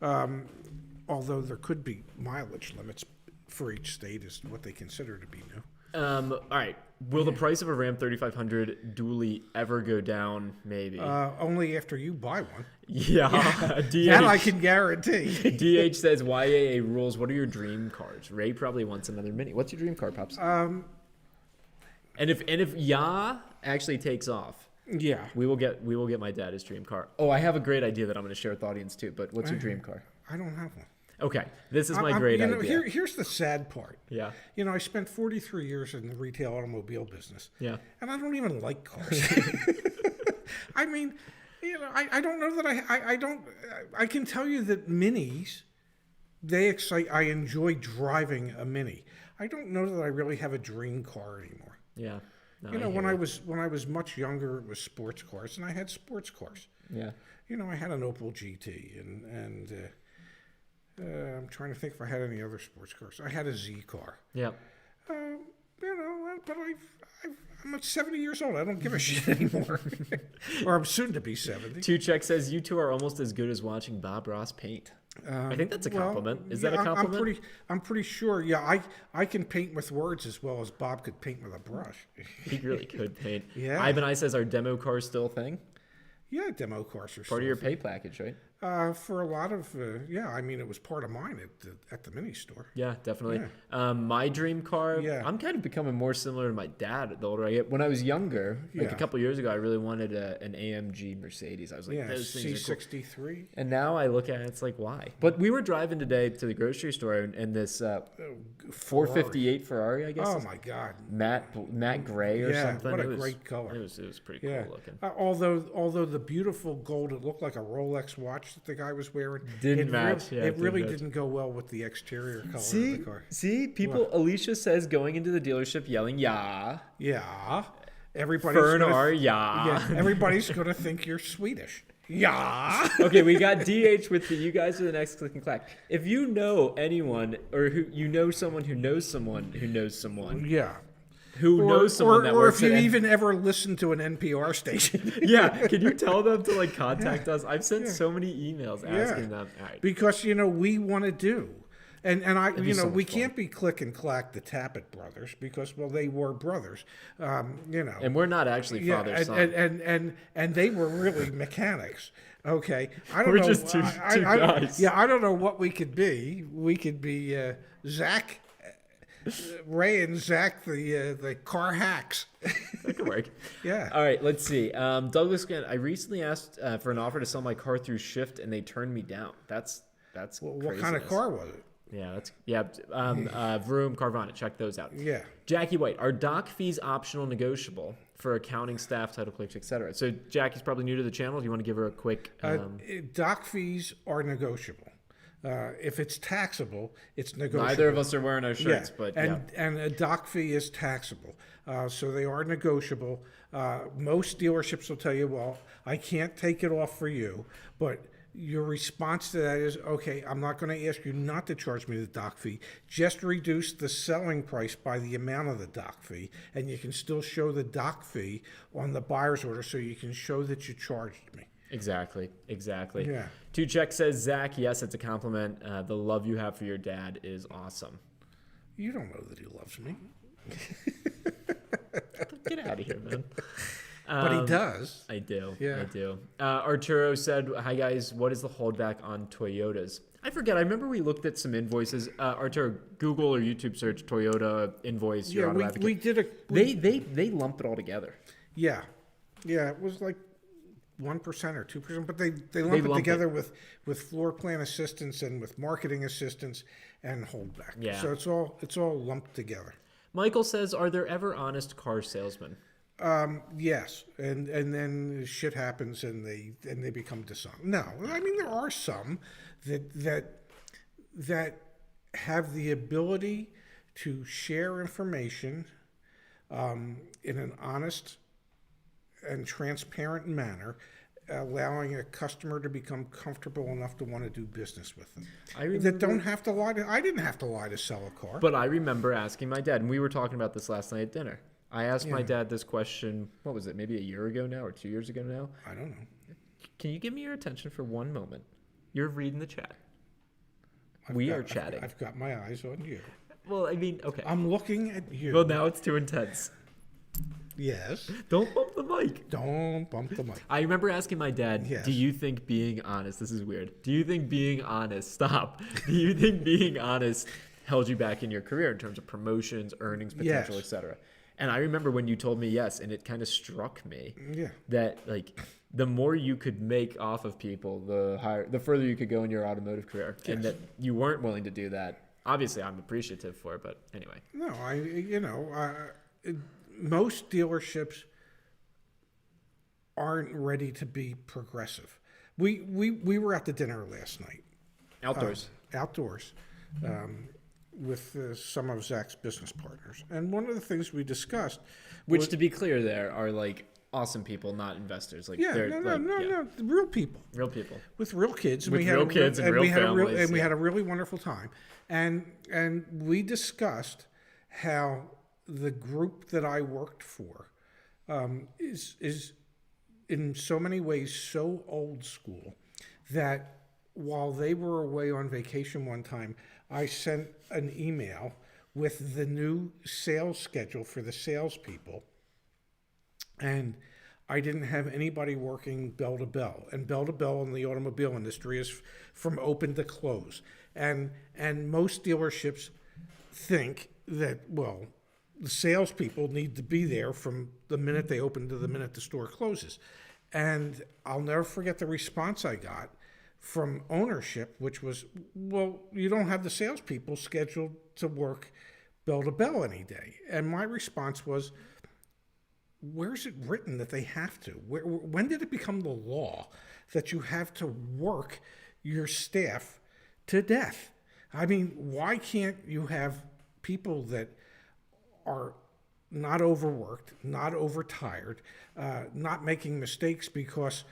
Although there could be mileage limits for each state as what they consider to be new. All right. Will the price of a Ram 3500 dually ever go down? Maybe. Only after you buy one. Yeah. That I can guarantee. DH says YAA rules. What are your dream cars? Ray probably wants another Mini. What's your dream car, Pops? And if actually takes off, Yeah. we will get my dad his dream car. Oh, I have a great idea that I'm going to share with the audience too. But what's your dream car? I don't have one. Okay, this is my great idea. Here's the sad part. Yeah. I spent 43 years in the retail automobile business. Yeah. And I don't even like cars. I mean, I don't know that I don't. I can tell you that Minis, they excite. I enjoy driving a Mini. I don't know that I really have a dream car anymore. Yeah. No, when I was much younger, it was sports cars, and I had sports cars. Yeah. I had an Opel GT, and I'm trying to think if I had any other sports cars. I had a Z car. Yeah. But I'm 70 years old. I don't give a shit anymore. Or I'm soon to be 70. Two Check says you two are almost as good as watching Bob Ross paint. I think that's a compliment. Is that a compliment? I'm pretty sure. Yeah, I can paint with words as well as Bob could paint with a brush. He really could paint. Yeah. Ivan I says, are demo cars still a thing? Yeah, demo cars are Part of your pay package, right? For a lot of, I mean, it was part of mine at the mini store. Yeah, definitely. Yeah. My dream car, I'm kind of becoming more similar to my dad the older I get. When I was younger, like a couple years ago, I really wanted an AMG Mercedes. I was like, those things are cool. C63. And now I look at it, it's like, why? But we were driving today to the grocery store, and this 458 Ferrari, I guess. Oh, my God. Matte gray or something. What a great color. It was pretty cool looking. Although the beautiful gold, it looked like a Rolex watch that the guy was wearing. Didn't match. It really didn't go well with the exterior color of the car. See, people. What? Alicia says going into the dealership yelling, "Yeah, yeah." Everybody's everybody's gonna think you're Swedish. Yeah. Okay, we got DH with you guys are the next click and clack. If you know anyone or someone who knows someone who knows someone. Yeah. Who knows someone that works or if you even ever listen to an NPR station. Yeah, can you tell them to contact us? I've sent so many emails asking them. All right. Because we want to do, and I we can't be Click and Clack the Tappet brothers because they were brothers, and we're not actually father son. And they were really mechanics. Okay, I don't we're know. Just two guys. Yeah, I don't know what we could be. We could be Zach. Ray and Zach, the car hacks. That could work. Yeah. All right, let's see. Douglas, I recently asked for an offer to sell my car through Shift, and they turned me down. That's what kind of car was it? Vroom, Carvana. Check those out. Yeah. Jackie White, are doc fees optional, negotiable for accounting staff, title clerks, etc.? So Jackie's probably new to the channel. Do you want to give her a quick? Doc fees are negotiable. If it's taxable, it's negotiable. Neither of us are wearing our shirts, but and a dock fee is taxable, so they are negotiable. Most dealerships will tell you, well, I can't take it off for you, but your response to that is, okay, I'm not going to ask you not to charge me the dock fee. Just reduce the selling price by the amount of the dock fee, and you can still show the dock fee on the buyer's order, so you can show that you charged me. Exactly. Yeah. Two Check says, Zach, yes, it's a compliment. The love you have for your dad is awesome. You don't know that he loves me. Get out of here, man. But he does. I do. Yeah. I do. Arturo said, hi, guys. What is the holdback on Toyotas? I forget. I remember we looked at some invoices. Arturo, Google or YouTube search Toyota invoice. Yeah, we did a... They lump it all together. Yeah. Yeah, it was like 1% or 2%, but they lump it together with floor plan assistance and with marketing assistance and holdback. Yeah. So it's all lumped together. Michael says, are there ever honest car salesmen? Yes, and then shit happens and they become dishonest. No, I mean there are some that have the ability to share information in an honest and transparent manner, allowing a customer to become comfortable enough to want to do business with them. That don't have to lie. I didn't have to lie to sell a car. But I remember asking my dad, and we were talking about this last night at dinner. I asked my dad this question, what was it, maybe a year ago now or 2 years ago now? I don't know. Can you give me your attention for one moment? You're reading the chat. We are chatting. I've got my eyes on you. Well, I mean, okay. I'm looking at you. Well, now it's too intense. Yes. Don't bump the mic. Don't bump the mic. I remember asking my dad, Yes. do you think being honest, this is weird, do you think being honest, stop, do you think being honest held you back in your career in terms of promotions, earnings potential, Yes. etc.? And I remember when you told me yes, and it kind of struck me that like the more you could make off of people, the further you could go in your automotive career, and that you weren't willing to do that. Obviously, I'm appreciative for it, but anyway. No, most dealerships aren't ready to be progressive. We were at the dinner last night. Outdoors. With some of Zach's business partners. And one of the things we discussed... Which, to be clear, there are like awesome people, not investors. Like, no, real people. Real people. With real kids. With real kids and real families. And we had a really wonderful time. And we discussed how the group that I worked for is in so many ways so old school that while they were away on vacation one time, I sent an email with the new sales schedule for the salespeople, and I didn't have anybody working bell to bell. And bell to bell in the automobile industry is from open to close. And most dealerships think that, well, the salespeople need to be there from the minute they open to the minute the store closes. And I'll never forget the response I got from ownership, which was, well, you don't have the salespeople scheduled to work bell to bell any day. And my response was, where's it written that they have to? When did it become the law that you have to work your staff to death? I mean, why can't you have people that are not overworked, not overtired, not making mistakes because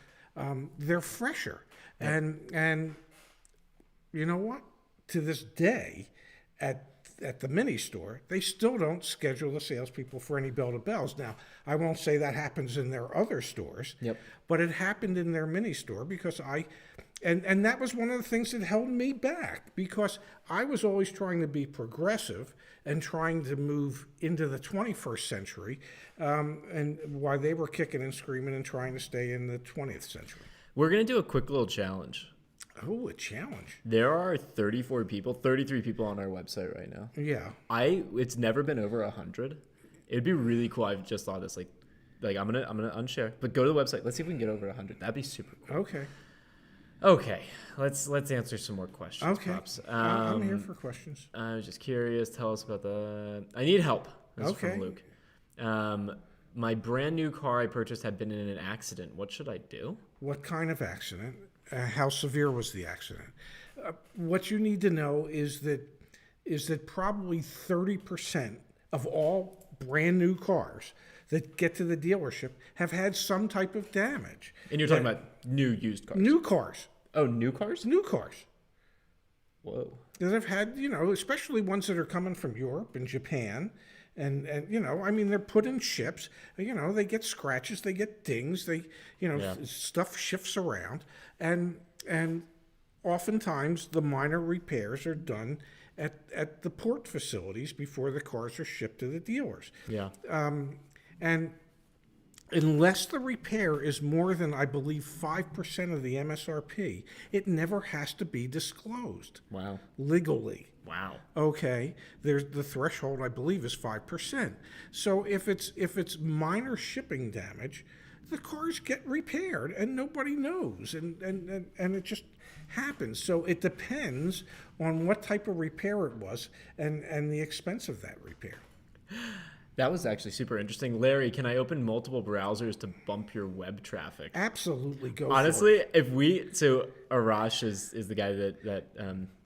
they're fresher? And you know what? To this day, at the mini store, they still don't schedule the salespeople for any bell to bells. Now, I won't say that happens in their other stores, but it happened in their mini store because and that was one of the things that held me back, because I was always trying to be progressive and trying to move into the 21st century, and while they were kicking and screaming and trying to stay in the 20th century. We're going to do a quick little challenge. Oh, a challenge. There are 33 people on our website right now. Yeah. It's never been over 100. It'd be really cool. I've just thought this, like I'm gonna unshare, but go to the website. Let's see if we can get over 100. That'd be super cool. Okay. Let's answer some more questions. Okay. Pops. I'm here for questions. I was just curious. Tell us about I need help. This is from Luke. My brand new car I purchased had been in an accident. What should I do? What kind of accident? How severe was the accident? What you need to know is that probably 30% of all brand new cars that get to the dealership have had some type of damage. And you're talking about new used cars. New cars. Oh, new cars? New cars. Whoa. That have had, especially ones that are coming from Europe and Japan. And they're put in ships. They get scratches, they get dings, stuff shifts around. And oftentimes the minor repairs are done at the port facilities before the cars are shipped to the dealers. Yeah. And unless the repair is more than, I believe, 5% of the MSRP, it never has to be disclosed. Wow. Legally. Wow. Okay. There's the threshold, I believe, is 5%. So if it's minor shipping damage, the cars get repaired and nobody knows, and it just happens. So it depends on what type of repair it was and the expense of that repair. That was actually super interesting. Larry, can I open multiple browsers to bump your web traffic? Absolutely, go Honestly, for it. so Arash is the guy that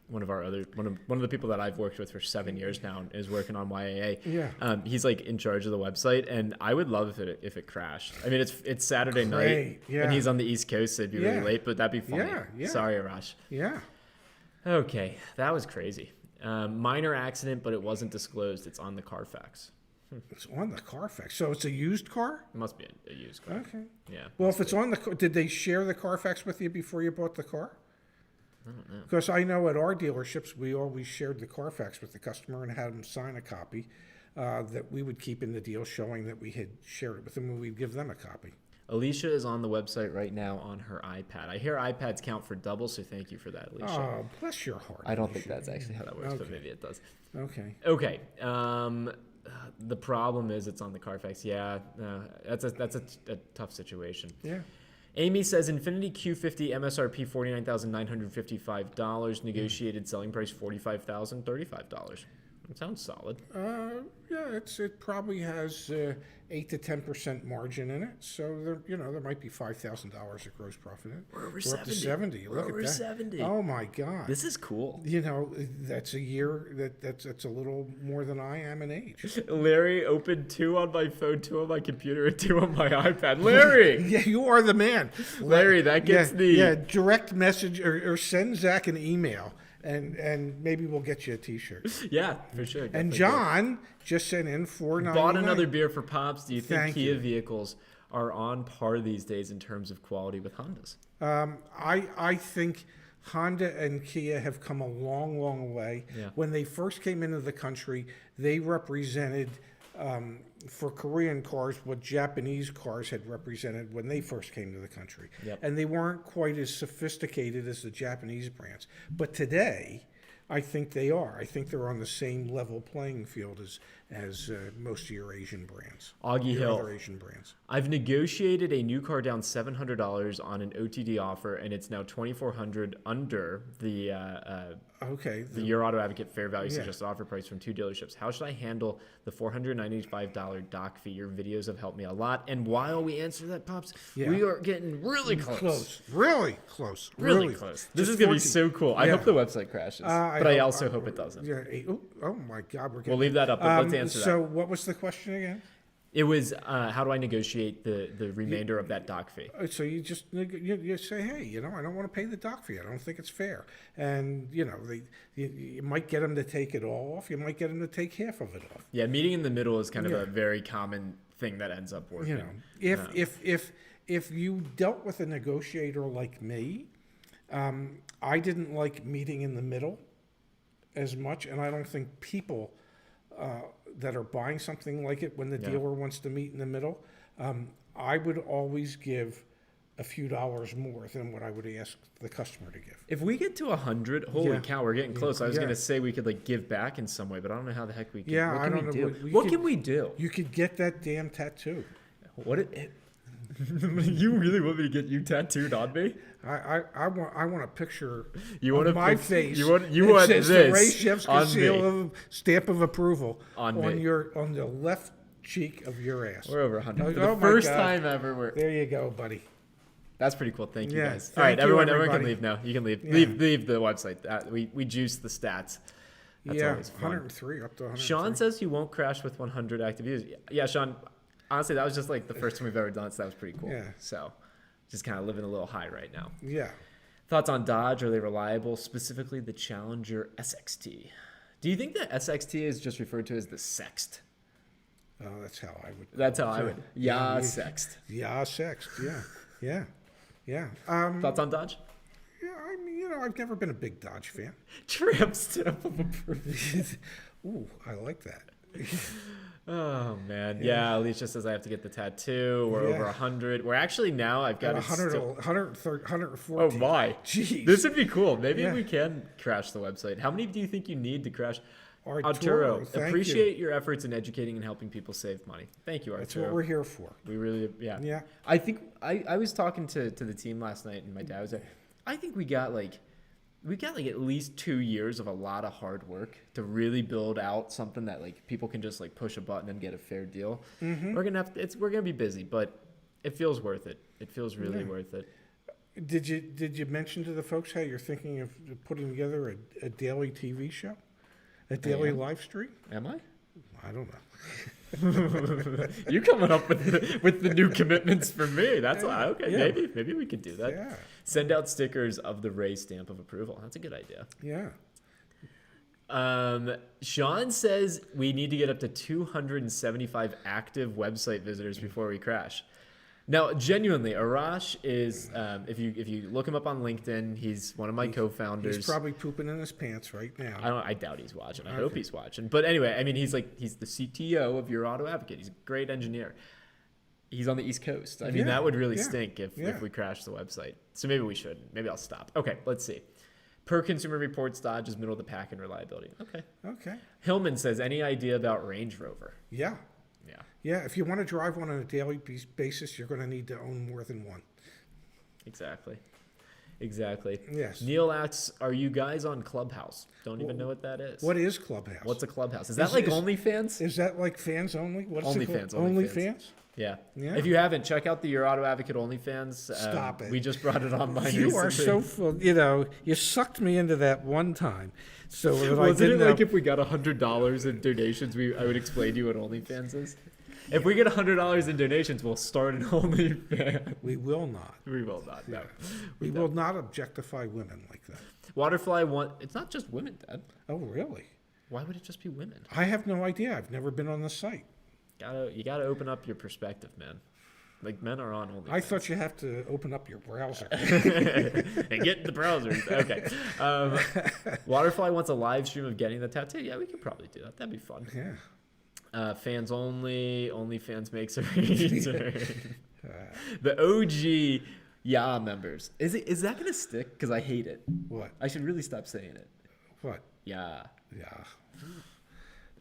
one of the people that I've worked with for 7 years now is working on YAA. Yeah. He's like in charge of the website, and I would love if it crashed. I mean, it's Saturday night, yeah. and he's on the East Coast, so it'd be really Yeah. late, but that'd be funny. Yeah. Sorry, Arash. Yeah. Okay, that was crazy. Minor accident, but it wasn't disclosed. It's on the Carfax. It's on the Carfax. So it's a used car? It must be a used car. Okay. Yeah. Well, if it's on did they share the Carfax with you before you bought the car? I don't know. Because I know at our dealerships, we always shared the Carfax with the customer and had them sign a copy that we would keep in the deal showing that we had shared it with them, and we'd give them a copy. Alicia is on the website right now on her iPad. I hear iPads count for double, so thank you for that, Alicia. Oh, bless your heart. I don't think that's actually how that works, but Okay. maybe it does. Okay. Okay. The problem is it's on the Carfax. Yeah, that's a tough situation. Yeah. Amy says Infiniti Q50 MSRP $49,955, negotiated selling price $45,035. That sounds solid. Yeah, it probably has 8 to 10% margin in it, so there might be $5,000 of gross profit in it. We're over We're 70. up to 70. We're Look over at that. 70. Oh my God! This is cool. That's a year that's a little more than I am in age. Larry opened 2 on my phone, 2 on my computer, and 2 on my iPad. Larry! Yeah, you are the man. Larry, that gets direct message or send Zach an email. And maybe we'll get you a T-shirt. Yeah, for sure. And John just sent in $4.99. Bought another beer for Pops. Do you think Thank Kia you. vehicles are on par these days in terms of quality with Hondas? I think Honda and Kia have come a long, long way. Yeah. When they first came into the country, they represented, for Korean cars, what Japanese cars had represented when they first came to the country. Yep. And they weren't quite as sophisticated as the Japanese brands. But today, I think they are. I think they're on the same level playing field as most of your Asian brands. Augie your Hill. other Asian brands. I've negotiated a new car down $700 on an OTD offer, and it's now $2,400 under the Your Auto Advocate fair value suggested offer price from 2 dealerships. How should I handle the $495 doc fee? Your videos have helped me a lot. And while we answer that, Pops, we are getting really close. Really close. Really close. This is going to be so cool. I hope the website crashes, but I also hope it doesn't. Yeah. Oh my God. We'll leave that up, but let's answer that. So what was the question again? It was, how do I negotiate the remainder of that doc fee? So you just you say, hey, I don't want to pay the doc fee. I don't think it's fair. And you might get them to take it all off. You might get them to take half of it off. Yeah, meeting in the middle is kind of a very common thing that ends up working. If you dealt with a negotiator like me, I didn't like meeting in the middle as much, and I don't think people that are buying something like it when the dealer wants to meet in the middle, I would always give a few dollars more than what I would ask the customer to give. If we get to 100, holy cow, we're getting close. I was Yeah. going to say we could give back in some way, but I don't know how the heck we can. Yeah, what I can don't we know. do? What can we do? You could get that damn tattoo. You really want me to get you tattooed on me? I want a picture You want of my face? face. You want that says this the Ray Shevsky on seal stamp of approval on the left cheek of your ass. We're over 100. For Oh the my first God. time ever. There you go, buddy. That's pretty cool. Thank you Yeah, guys. thank All right, you, everyone can everybody. leave now. You can leave. Yeah. Leave the website. We juice the stats. That's yeah, always fun. 103 up to 103. Sean says he won't crash with 100 active users. Yeah, Sean. Honestly, that was just like the first time we've ever done it, so that was pretty cool. Yeah. So, just kind of living a little high right now. Yeah. Thoughts on Dodge? Are they reliable? Specifically, the Challenger SXT. Do you think the SXT is just referred to as the Sext? Oh, that's how I would. That's how I would. Yeah, you- Sext. Yeah, sext. Yeah. Thoughts on Dodge? Yeah, I mean, I've never been a big Dodge fan. Tramp stamp of approval. Ooh, I like that. Oh man, yeah. Alicia says I have to get the tattoo. We're over 100. We're actually now. I've got 100, it. 114. Oh my! Jeez. This would be cool. Maybe Yeah. we can crash the website. How many do you think you need to crash? Arturo, thank appreciate your efforts in educating and helping people save money. Thank you, Arturo. That's what we're here for. We really, yeah. Yeah. I think I was talking to the team last night, and my dad was there. I think we got like at least 2 years of a lot of hard work to really build out something that like people can just like push a button and get a fair deal. Mm-hmm. We're gonna be busy, but it feels worth it. It feels really worth it. Did you mention to the folks how you're thinking of putting together a daily TV show, a daily am. live stream? Am I? I don't know. You coming up with the new commitments for me? That's okay. Yeah. Maybe we could do that. Yeah. Send out stickers of the Ray stamp of approval. That's a good idea. Yeah. Sean says we need to get up to 275 active website visitors before we crash. Now, genuinely, Arash is if you look him up on LinkedIn, he's one of my co-founders. He's probably pooping in his pants right now. I doubt he's watching. I hope he's watching. But anyway, I mean, he's the CTO of Your Auto Advocate. He's a great engineer. He's on the East Coast. I mean, that would really stink if we crashed the website. So maybe we should. Maybe I'll stop. Okay, let's see. Per Consumer Reports, Dodge is middle of the pack in reliability. Okay. Hillman says, any idea about Range Rover? Yeah. Yeah. Yeah. If you want to drive one on a daily basis, you're going to need to own more than one. Exactly. Yes. Neil asks, are you guys on Clubhouse? Don't even know what that is. What is Clubhouse? What's a Clubhouse? Is that like OnlyFans? Is that like fans only? What's OnlyFans. OnlyFans? Yeah. Yeah. If you haven't, check out the Your Auto Advocate OnlyFans. Stop it. We just brought it online You are recently. so full. You sucked me into that one time. So that I Wasn't it didn't like know. if we got $100 in donations, I would explain to you what OnlyFans is? If we get $100 in donations, we'll start an OnlyFans. We will not. We will not. No. We will not objectify women like that. Waterfly it's not just women, Dad. Oh, really? Why would it just be women? I have no idea. I've never been on the site. You gotta open up your perspective, man. Like men are on OnlyFans. I thought you have to open up your browser. And get in the browsers. Okay. Waterfly wants a live stream of getting the tattoo. Yeah, we could probably do that. That'd be fun. Yeah. Fans only. OnlyFans makes a return. The OG members. Is that gonna stick? Because I hate it. What? I should really stop saying it. What? Yeah. Yeah.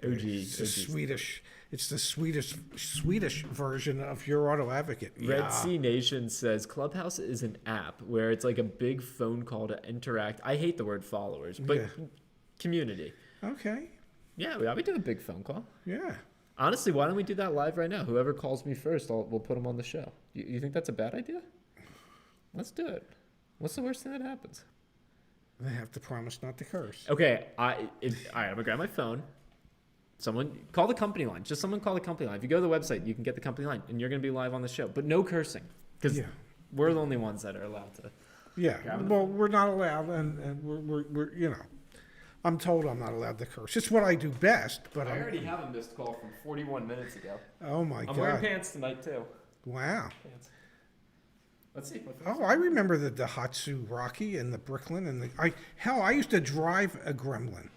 OG. It's the Swedish. It's the Swedish version of Your Auto Advocate. Red Sea Nation says Clubhouse is an app where it's like a big phone call to interact. I hate the word followers, but community. Okay. Yeah, we do a big phone call. Yeah. Honestly, why don't we do that live right now? Whoever calls me first, we'll put them on the show. You think that's a bad idea? Let's do it. What's the worst thing that happens? They have to promise not to curse. Okay, all right, I'm gonna grab my phone. Someone call the company line. Just someone call the company line. If you go to the website, you can get the company line, and you're gonna be live on the show. But no cursing, because we're the only ones that are allowed to. Yeah. Well, we're not allowed, and we're I'm told I'm not allowed to curse. It's what I do best, but I already have a missed call from 41 minutes ago. Oh my God. I'm wearing pants tonight too. Wow. Pants. Let's see. Oh, I remember the Daihatsu Rocky and the Brooklyn and I used to drive a Gremlin.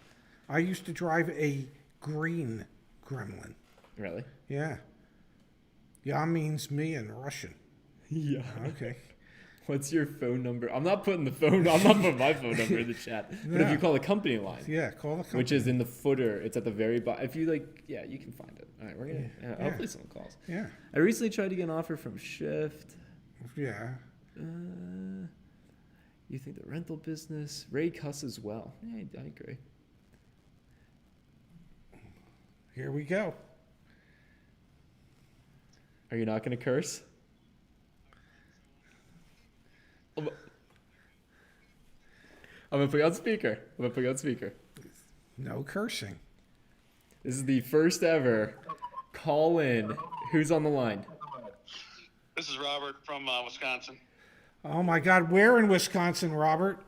I used to drive a green Gremlin. Really? Yeah. Ya means me in Russian. Yeah. Okay. What's your phone number? I'm not putting my phone number in the chat. But if you call the company line, Yeah, call the company. which is in the footer, it's at the very bottom. If you you can find it. All right, we're gonna hopefully someone calls. Yeah. I recently tried to get an offer from Shift. Yeah. You think the rental business? Ray Cuss as well. Yeah, I agree. Here we go. Are you not gonna curse? I'm gonna put you on speaker. No cursing. This is the first ever call in. Who's on the line? This is Robert from Wisconsin. Oh my God, where in Wisconsin, Robert?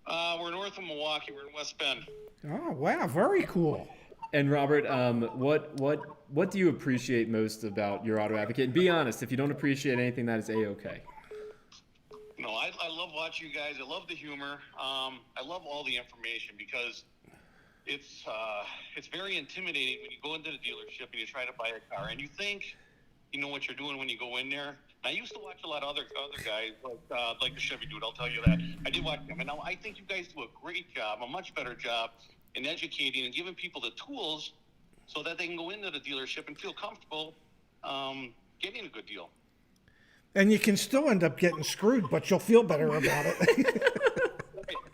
We're north of Milwaukee. We're in West Bend. Oh wow, very cool. And Robert, what do you appreciate most about your auto advocate? And be honest, if you don't appreciate anything, that is a-okay. No, I love watching you guys. I love the humor. I love all the information because it's very intimidating when you go into the dealership and you try to buy a car and you think you know what you're doing when you go in there. I used to watch a lot of other guys like the Chevy dude. I'll tell you that. I did watch them, and now I think you guys do a great job, a much better job in educating and giving people the tools so that they can go into the dealership and feel comfortable getting a good deal. And you can still end up getting screwed, but you'll feel better about it. I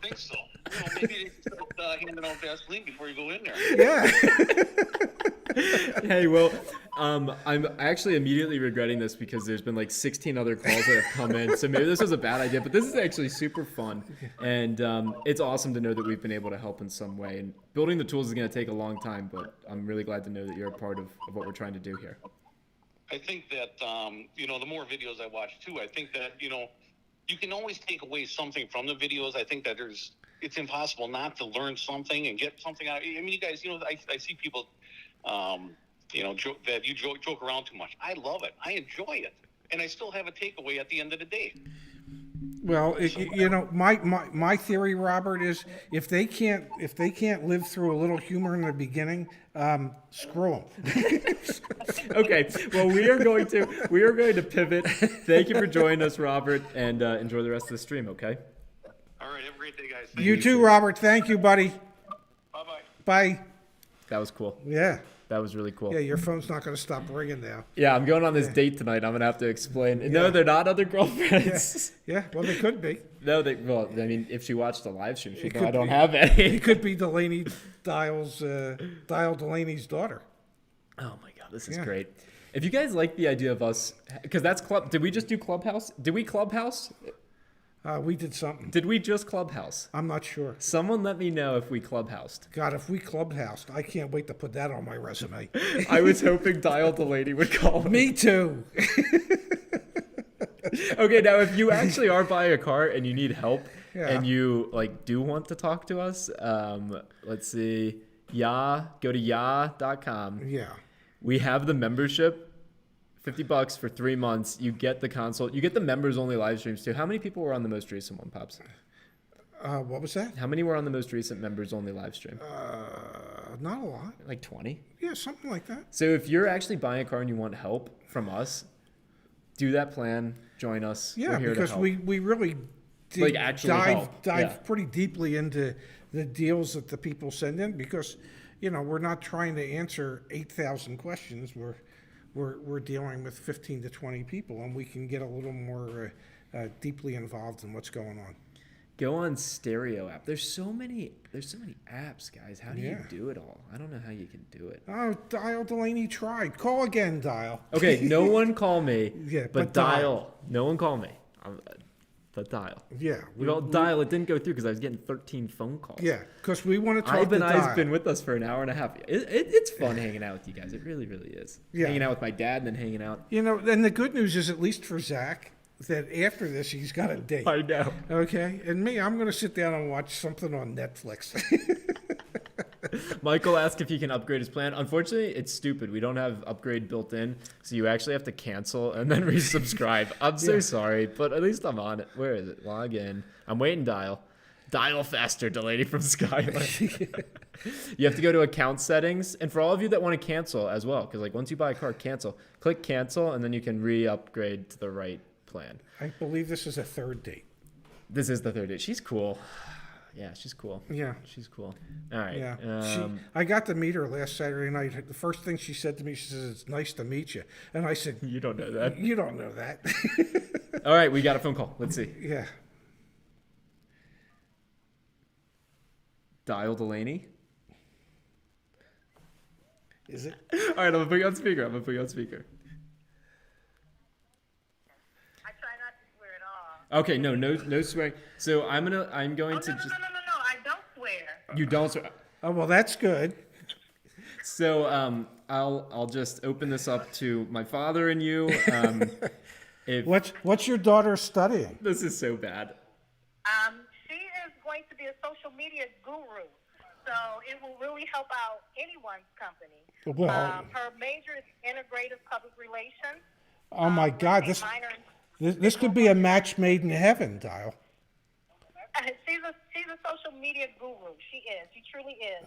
think so. You know, maybe they should start handing out Vaseline before you go in there. Yeah. Hey, well, I'm actually immediately regretting this because there's been like 16 other calls that have come in. So maybe this was a bad idea, but this is actually super fun. And it's awesome to know that we've been able to help in some way. And building the tools is going to take a long time, but I'm really glad to know that you're a part of what we're trying to do here. I think that, the more videos I watch too, I think that, you can always take away something from the videos. I think that it's impossible not to learn something and get something out. I mean, you guys, I see people, that you joke around too much. I love it. I enjoy it. And I still have a takeaway at the end of the day. Well, my theory, Robert, is if they can't live through a little humor in the beginning, screw them. Okay, well, we are going to pivot. Thank you for joining us, Robert, and enjoy the rest of the stream. Okay. All right. Have a great day, guys. You too, Robert. Thank you, buddy. Bye-bye. Bye. That was cool. Yeah. That was really cool. Yeah, your phone's not going to stop ringing now. Yeah, I'm going on this date tonight. I'm gonna have to explain. No, they're not other girlfriends. Yeah, well, they could be. No, well, I mean, if she watched the live stream, she'd know could I don't be. have any. It could be Dial Delaney's daughter. Oh my god, this is Yeah. great. If you guys like the idea of us, because that's Club. Did we just do Clubhouse? Did we Clubhouse? We did something. Did we just Clubhouse? I'm not sure. Someone let me know if we Clubhoused. God, if we clubhoused, I can't wait to put that on my resume. I was hoping Dial Delaney would call me. Me too. Okay, now if you actually are buying a car and you need help Yeah. and you do want to talk to us, let's see. Go to ya.com. Yeah. We have the membership, $50 for 3 months. You get the consult. You get the members only live streams too. How many people were on the most recent one, Pops? What was that? How many were on the most recent members only live stream? Not a lot. Like 20. Yeah, something like that. So if you're actually buying a car and you want help from us, do that plan. Join us. Yeah, We're here because to help. we really actually dive help. Yeah. pretty deeply into the deals that the people send in because, we're not trying to answer 8,000 questions. We're dealing with 15 to 20 people, and we can get a little more deeply involved in what's going on. Go on Stereo app. There's so many apps, guys. How do you do it all? I don't know how you can do it. Oh, Dial Delaney tried. Call again, Dial. Okay, no one call me. Yeah, but dial. No one call me. But dial. Yeah. Dial. It didn't go through because I was getting 13 phone calls. Yeah, because we want to talk to Ivan Dial. I's been with us for an hour and a half. It's fun hanging out with you guys. It really, really is. Yeah. Hanging out with my dad and then hanging out. And the good news is, at least for Zach, that after this, he's got a date. I know. Okay? And me, I'm going to sit down and watch something on Netflix. Michael asked if he can upgrade his plan. Unfortunately, it's stupid. We don't have upgrade built in, so you actually have to cancel and then resubscribe. I'm so sorry, but at least I'm on it. Where is it? Log in. I'm waiting. Dial faster, Delaney from Skyline. You have to go to account settings, and for all of you that want to cancel as well, because once you buy a car, click cancel, and then you can re-upgrade to the right plan. I believe this is a third date. This is the third date. She's cool. Yeah, she's cool. Yeah. She's cool. All right. Yeah. I got to meet her last Saturday night. The first thing she said to me, she says, "It's nice to meet you." And I said, You don't know that. "You don't know that." All right, we got a phone call. Let's see. Yeah. Dial Delaney. Is it? All right, I'm gonna put you on speaker. I try not to swear at all. Okay, no swearing. So I'm going to No, just. no, You don't. Oh, well, that's good. So I'll just open this up to my father and you. If What's your daughter studying? this is so bad. She is going to be a social media guru, so it will really help out anyone's company. Well, Her major is integrative public relations. oh my with God, a this minor this could be a match made in heaven, Dial. She's a social media guru. She is. She truly is.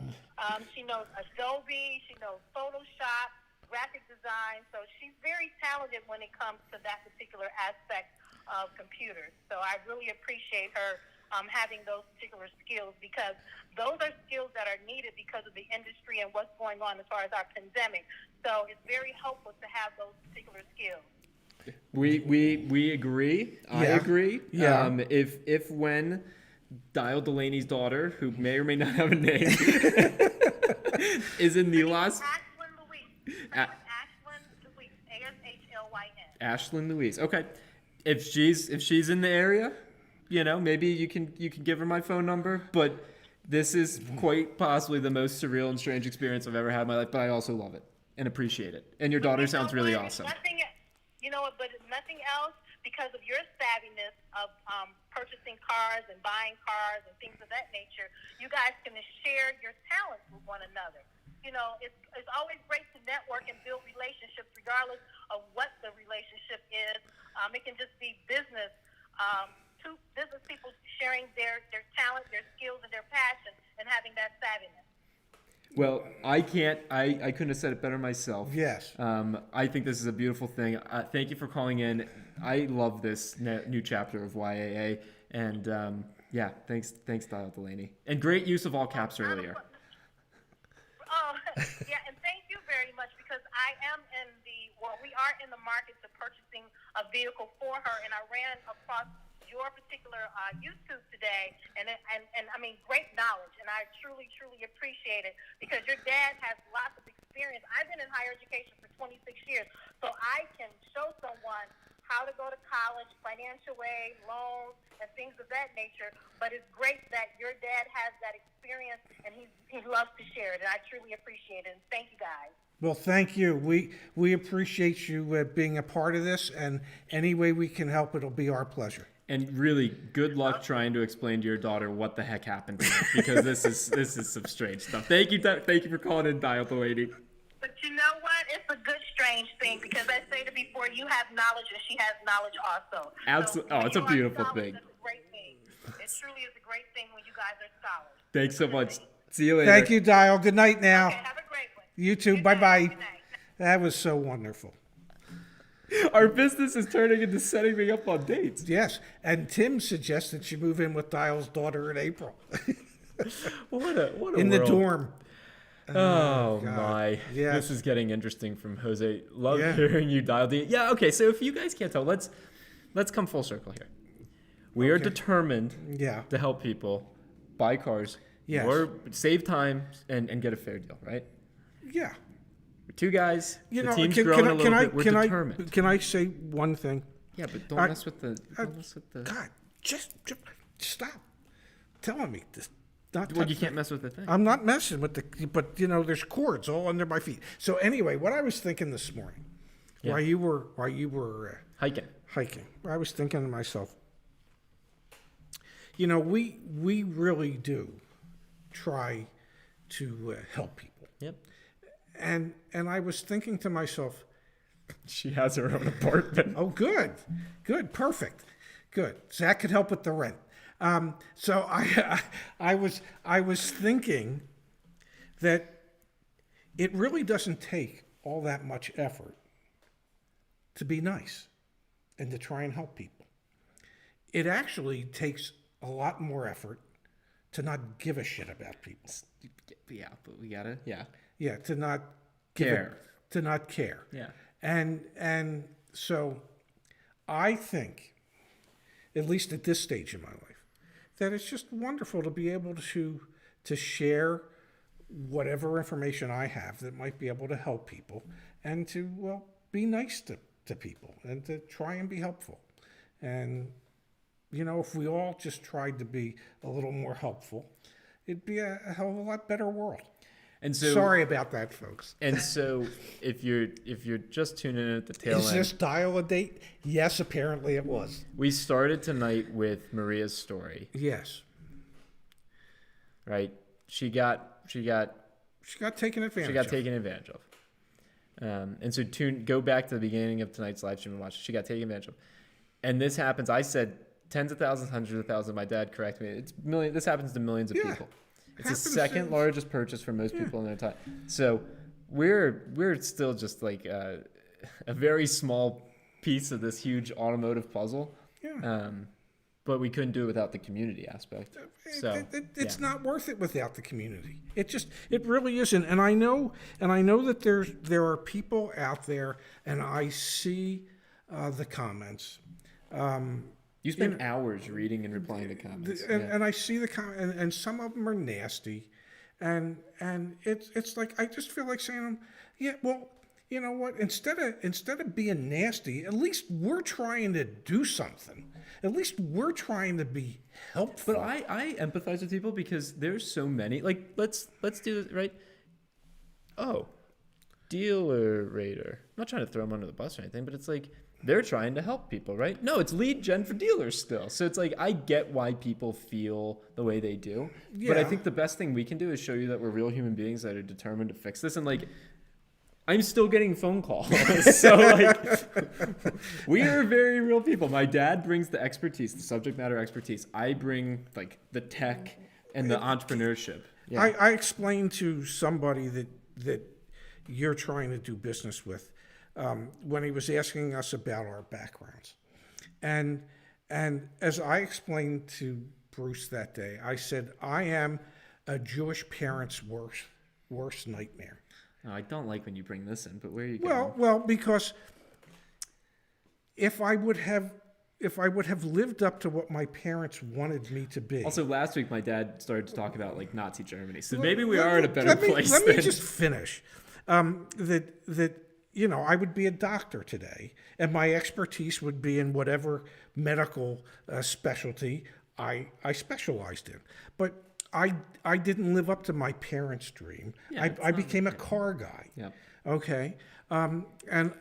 She knows Adobe. She knows Photoshop, graphic design. So she's very talented when it comes to that particular aspect of computers. So I really appreciate her having those particular skills, because those are skills that are needed because of the industry and what's going on as far as our pandemic. So it's very helpful to have those particular skills. We agree. I Yeah. agree. Yeah. If when Dial Delaney's daughter, who may or may not have a name, is in the last Ashlyn Louise. Her name is Ashlyn Louise. ASHLYN. Ashlyn Louise. Okay. If she's in the area, maybe you can give her my phone number. But this is quite possibly the most surreal and strange experience I've ever had in my life. But I also love it and appreciate it. And your daughter sounds really awesome. But nothing else, because of your savviness of purchasing cars and buying cars and things of that nature, you guys can share your talents with one another. It's always great to network and build relationships, regardless of what the relationship is. It can just be business, two business people sharing their talent, their skills, and their passion, and having that savviness. Well, I couldn't have said it better myself. Yes. I think this is a beautiful thing. Thank you for calling in. I love this new chapter of YAA. And thanks, Dial Delaney. And great use of all caps earlier. Yeah, and thank you very much, because we are in the market to purchasing a vehicle for her, and I ran across your particular YouTube today, and I mean, great knowledge, and I truly appreciate it, because your dad has lots of experience. I've been in higher education for 26 years, so I can show someone how to go to college, financial aid, loans, and things of that nature. But it's great that your dad has that experience, and he loves to share it, and I truly appreciate it. And thank you, guys. Well, thank you. We appreciate you being a part of this, and any way we can help, it'll be our pleasure. And really, good luck trying to explain to your daughter what the heck happened to her, because this is some strange stuff. Thank you for calling in, Dial Delaney. But you know what? It's a good strange thing, because I stated before, you have knowledge and she has knowledge also. Absolutely. So It's a beautiful scholars, thing. It's a great thing. It truly is a great thing when you guys are scholars. Thanks so much. See you later. Thank you, Dial. Good night now. Okay, have a great one. You too. Good Bye-bye. night. Good night. That was so wonderful. Our business is turning into setting me up on dates. Yes, and Tim suggested you move in with Dial's daughter in April. What a In the world. dorm. Oh God. my! Yes. This is getting interesting from Jose. Love Yeah. hearing you dial D. Yeah. Okay. So if you guys can't tell, let's come full circle here. We are determined Yeah. to help people buy cars, Yes. or save time and get a fair deal. Right? Yeah. We're two guys. You the know, team's can growing a I, little can I, bit. We're can determined. can I say one thing? Yeah, but don't I- mess with the. Don't mess with the. God, just stop telling me this. Not Well, touch you the- can't mess with the thing. I'm not messing with but there's cords all under my feet. So anyway, what I was thinking this morning, Yeah. while you were Hiking. hiking, I was thinking to myself, we really do try to help people, Yep. and I was thinking to myself, She has her own apartment. oh, good, perfect, good. Zach could help with the rent. So I was thinking that it really doesn't take all that much effort to be nice and to try and help people. It actually takes a lot more effort to not give a shit about people. Yeah, but we gotta. Yeah. Yeah, to not Care. to not care. Yeah. And so I think, at least at this stage in my life, that it's just wonderful to be able to share whatever information I have that might be able to help people, and to be nice to people, and to try and be helpful. And if we all just tried to be a little more helpful, it'd be a hell of a lot better world. And so, Sorry about that, folks. And so, if you're just tuning in at the tail Is end, this dial a date? Yes, apparently it was. we started tonight with Maria's story, Yes. right? She got She got taken advantage of. taken advantage of. And so go back to the beginning of tonight's live stream and watch. She got taken advantage of. And this happens. I said tens of thousands, hundreds of thousands. My dad corrected me. It's million. This happens to millions of Yeah. people. It's the Happens second to- largest purchase for most people in their time. So we're still just like a very small piece of this huge automotive puzzle. Yeah. But we couldn't do it without the community aspect. So It's yeah. not worth it without the community. It really isn't. And I know that there are people out there, and I see the comments. You spend hours reading and replying to comments. And I see the comment, and some of them are nasty, and it's like I just feel like saying to them, yeah, well, you know what? Instead of being nasty, at least we're trying to do something. At least we're trying to be helpful. But I empathize with people because there's so many. Like let's do this right. Oh, dealer rater. I'm not trying to throw them under the bus or anything, but it's like they're trying to help people, right? No, it's lead gen for dealers still. So it's like I get why people feel the way they do. But I Yeah. think the best thing we can do is show you that we're real human beings that are determined to fix this. And like I'm still getting phone calls. So like we are very real people. My dad brings the expertise, the subject matter expertise. I bring like the tech and the entrepreneurship. Yeah. I explained to somebody that you're trying to do business with when he was asking us about our backgrounds, and as I explained to Bruce that day, I said I am a Jewish parent's worst nightmare. Oh, I don't like when you bring this in, but where are you going? Well, because if I would have lived up to what my parents wanted me to be. Also, last week my dad started to talk about like Nazi Germany, so maybe we are Let in a me- better let me- place. Let me than- just finish. That I would be a doctor today, and my expertise would be in whatever medical specialty I specialized in. But I didn't live up to my parents' dream. Yeah, it's I not- became a car guy. Yep. Okay, and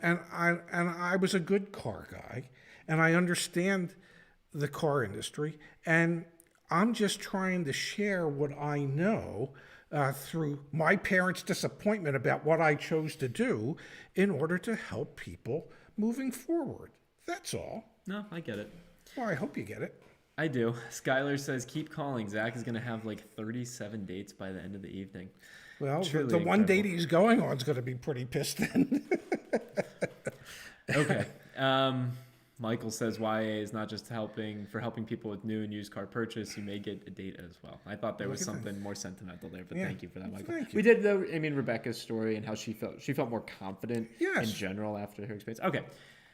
I was a good car guy, and I understand the car industry, and I'm just trying to share what I know through my parents' disappointment about what I chose to do in order to help people moving forward. That's all. No, I get it. Well, I hope you get it. I do. Skylar says, keep calling. Zach is going to have like 37 dates by the end of the evening. Well, Truly the one incredible. date he's going on is going to be pretty pissed then. Okay. Michael says YA is not just helping people with new and used car purchase. You may get a date as well. I thought there was Look at something more sentimental there, but Yeah. thank you for that, Michael. Thank you. We did though. I mean, Rebecca's story and how she felt more confident Yes. in general after her experience. Okay,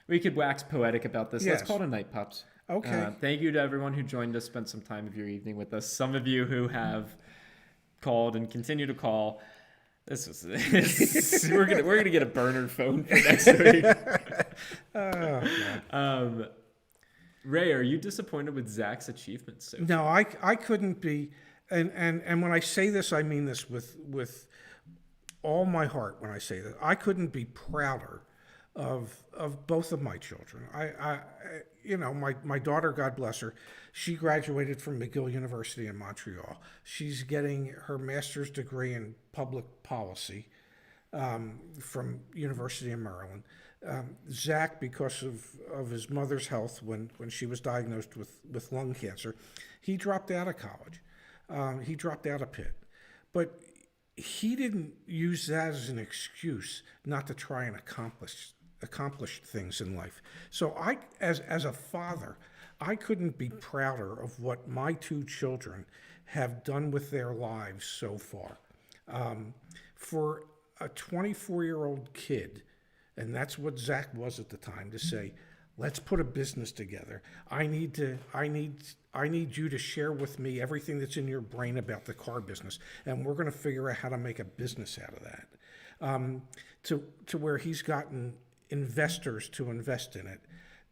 we could wax poetic about this. Let's Yes. call it a night, pups. Okay. Thank you to everyone who joined us, spent some time of your evening with us. Some of you who have called and continue to call. This was we're gonna get a burner phone for next week. Ray, are you disappointed with Zach's achievements? So No, I couldn't be, and when I say this, I mean this with all my heart. When I say that, I couldn't be prouder of both of my children. My daughter, God bless her, she graduated from McGill University in Montreal. She's getting her master's degree in public policy from University of Maryland. Zach, because of his mother's health when she was diagnosed with lung cancer, he dropped out of college. He dropped out of Pitt. But he didn't use that as an excuse not to try and accomplish things in life. So I, as a father, I couldn't be prouder of what my two children have done with their lives so far. For a 24-year-old kid, and that's what Zach was at the time, to say, let's put a business together. I need you to share with me everything that's in your brain about the car business, and we're going to figure out how to make a business out of that. To where he's gotten investors to invest in it,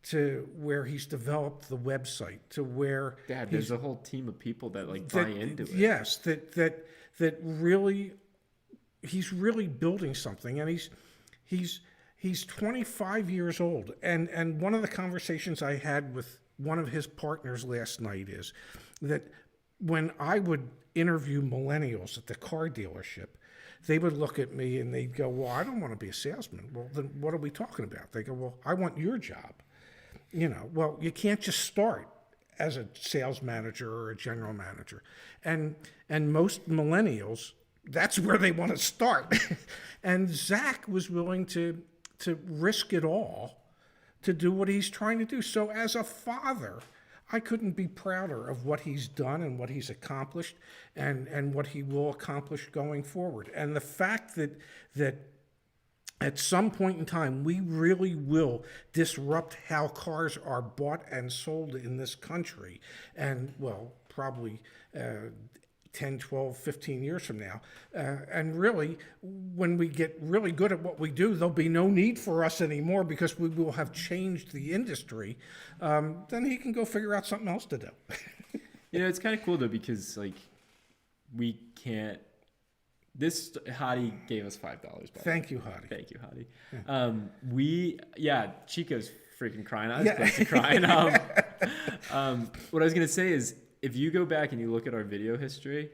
to where he's developed the website, to where Dad, he's there's a whole team of people that like buy into it. Yes, that really, he's really building something, and he's 25 years old. And one of the conversations I had with one of his partners last night is that when I would interview millennials at the car dealership, they would look at me and they'd go, "Well, I don't want to be a salesman." Well, then what are we talking about? They go, "Well, I want your job." Well, you can't just start as a sales manager or a general manager. And most millennials, that's where they want to start. And Zach was willing to risk it all to do what he's trying to do. So as a father, I couldn't be prouder of what he's done and what he's accomplished and what he will accomplish going forward. And the fact that at some point in time, we really will disrupt how cars are bought and sold in this country. And, well, probably 10, 12, 15 years from now. And really, when we get really good at what we do, there'll be no need for us anymore because we will have changed the industry. Then he can go figure out something else to do. It's kind of cool, though, because, like, we can't... This Hottie gave us $5 back. Thank you, Hottie. Thank you, Hottie. Chico's freaking crying. I was close to crying. What I was gonna say is, if you go back and you look at our video history,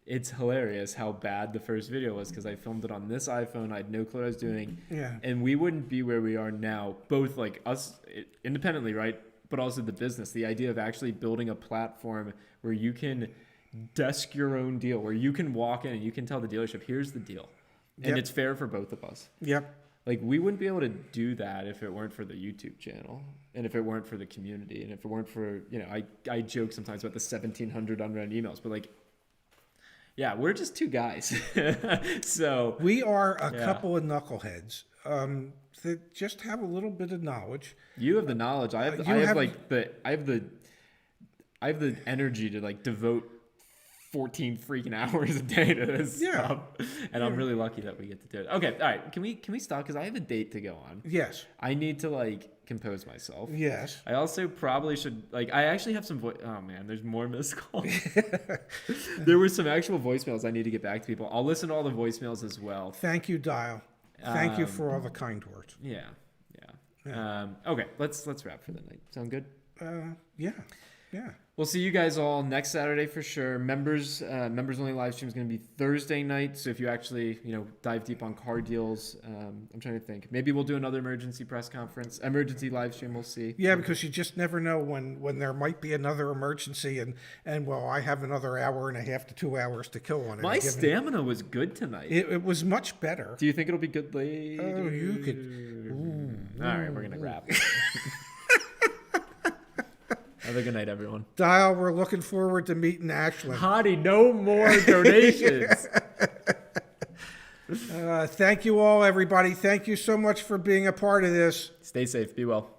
it's hilarious how bad the first video was because I filmed it on this iPhone. I had no clue what I was doing, and we wouldn't be where we are now. Both like us independently, right? But also the business. The idea of actually building a platform where you can desk your own deal, where you can walk in and you can tell the dealership, here's the deal. And it's fair for both of us. Yep. Like, we wouldn't be able to do that if it weren't for the YouTube channel and if it weren't for the community and if it weren't for, I joke sometimes about the 1,700 unread emails, but like, yeah, we're just two guys. So we are a couple of knuckleheads that just have a little bit of knowledge. You have the knowledge. I have the energy to like devote 14 freaking hours a day to this stuff. And I'm really lucky that we get to do it. Okay, all right. Can we stop? Because I have a date to go on. Yes. I need to like compose myself. Yes. I also probably should I actually have some oh man, there's more missed calls. There were some actual voicemails I need to get back to people. I'll listen to all the voicemails as well. Thank you, Dial. Thank you for all the kind words. Yeah. Okay, let's wrap for the night. Sound good? Yeah. We'll see you guys all next Saturday for sure. Members only live stream is going to be Thursday night. So if you actually dive deep on car deals, I'm trying to think. Maybe we'll do another emergency live stream. We'll see. Yeah, because you just never know when there might be another emergency, and well, I have another hour and a half to 2 hours to kill on it. My stamina was good tonight. It was much better. Do you think it'll be good later? Oh, you could. All right, we're gonna wrap. Have a good night, everyone. Dial, we're looking forward to meeting Ashlyn. Hottie, no more donations. Thank you all, everybody. Thank you so much for being a part of this. Stay safe. Be well.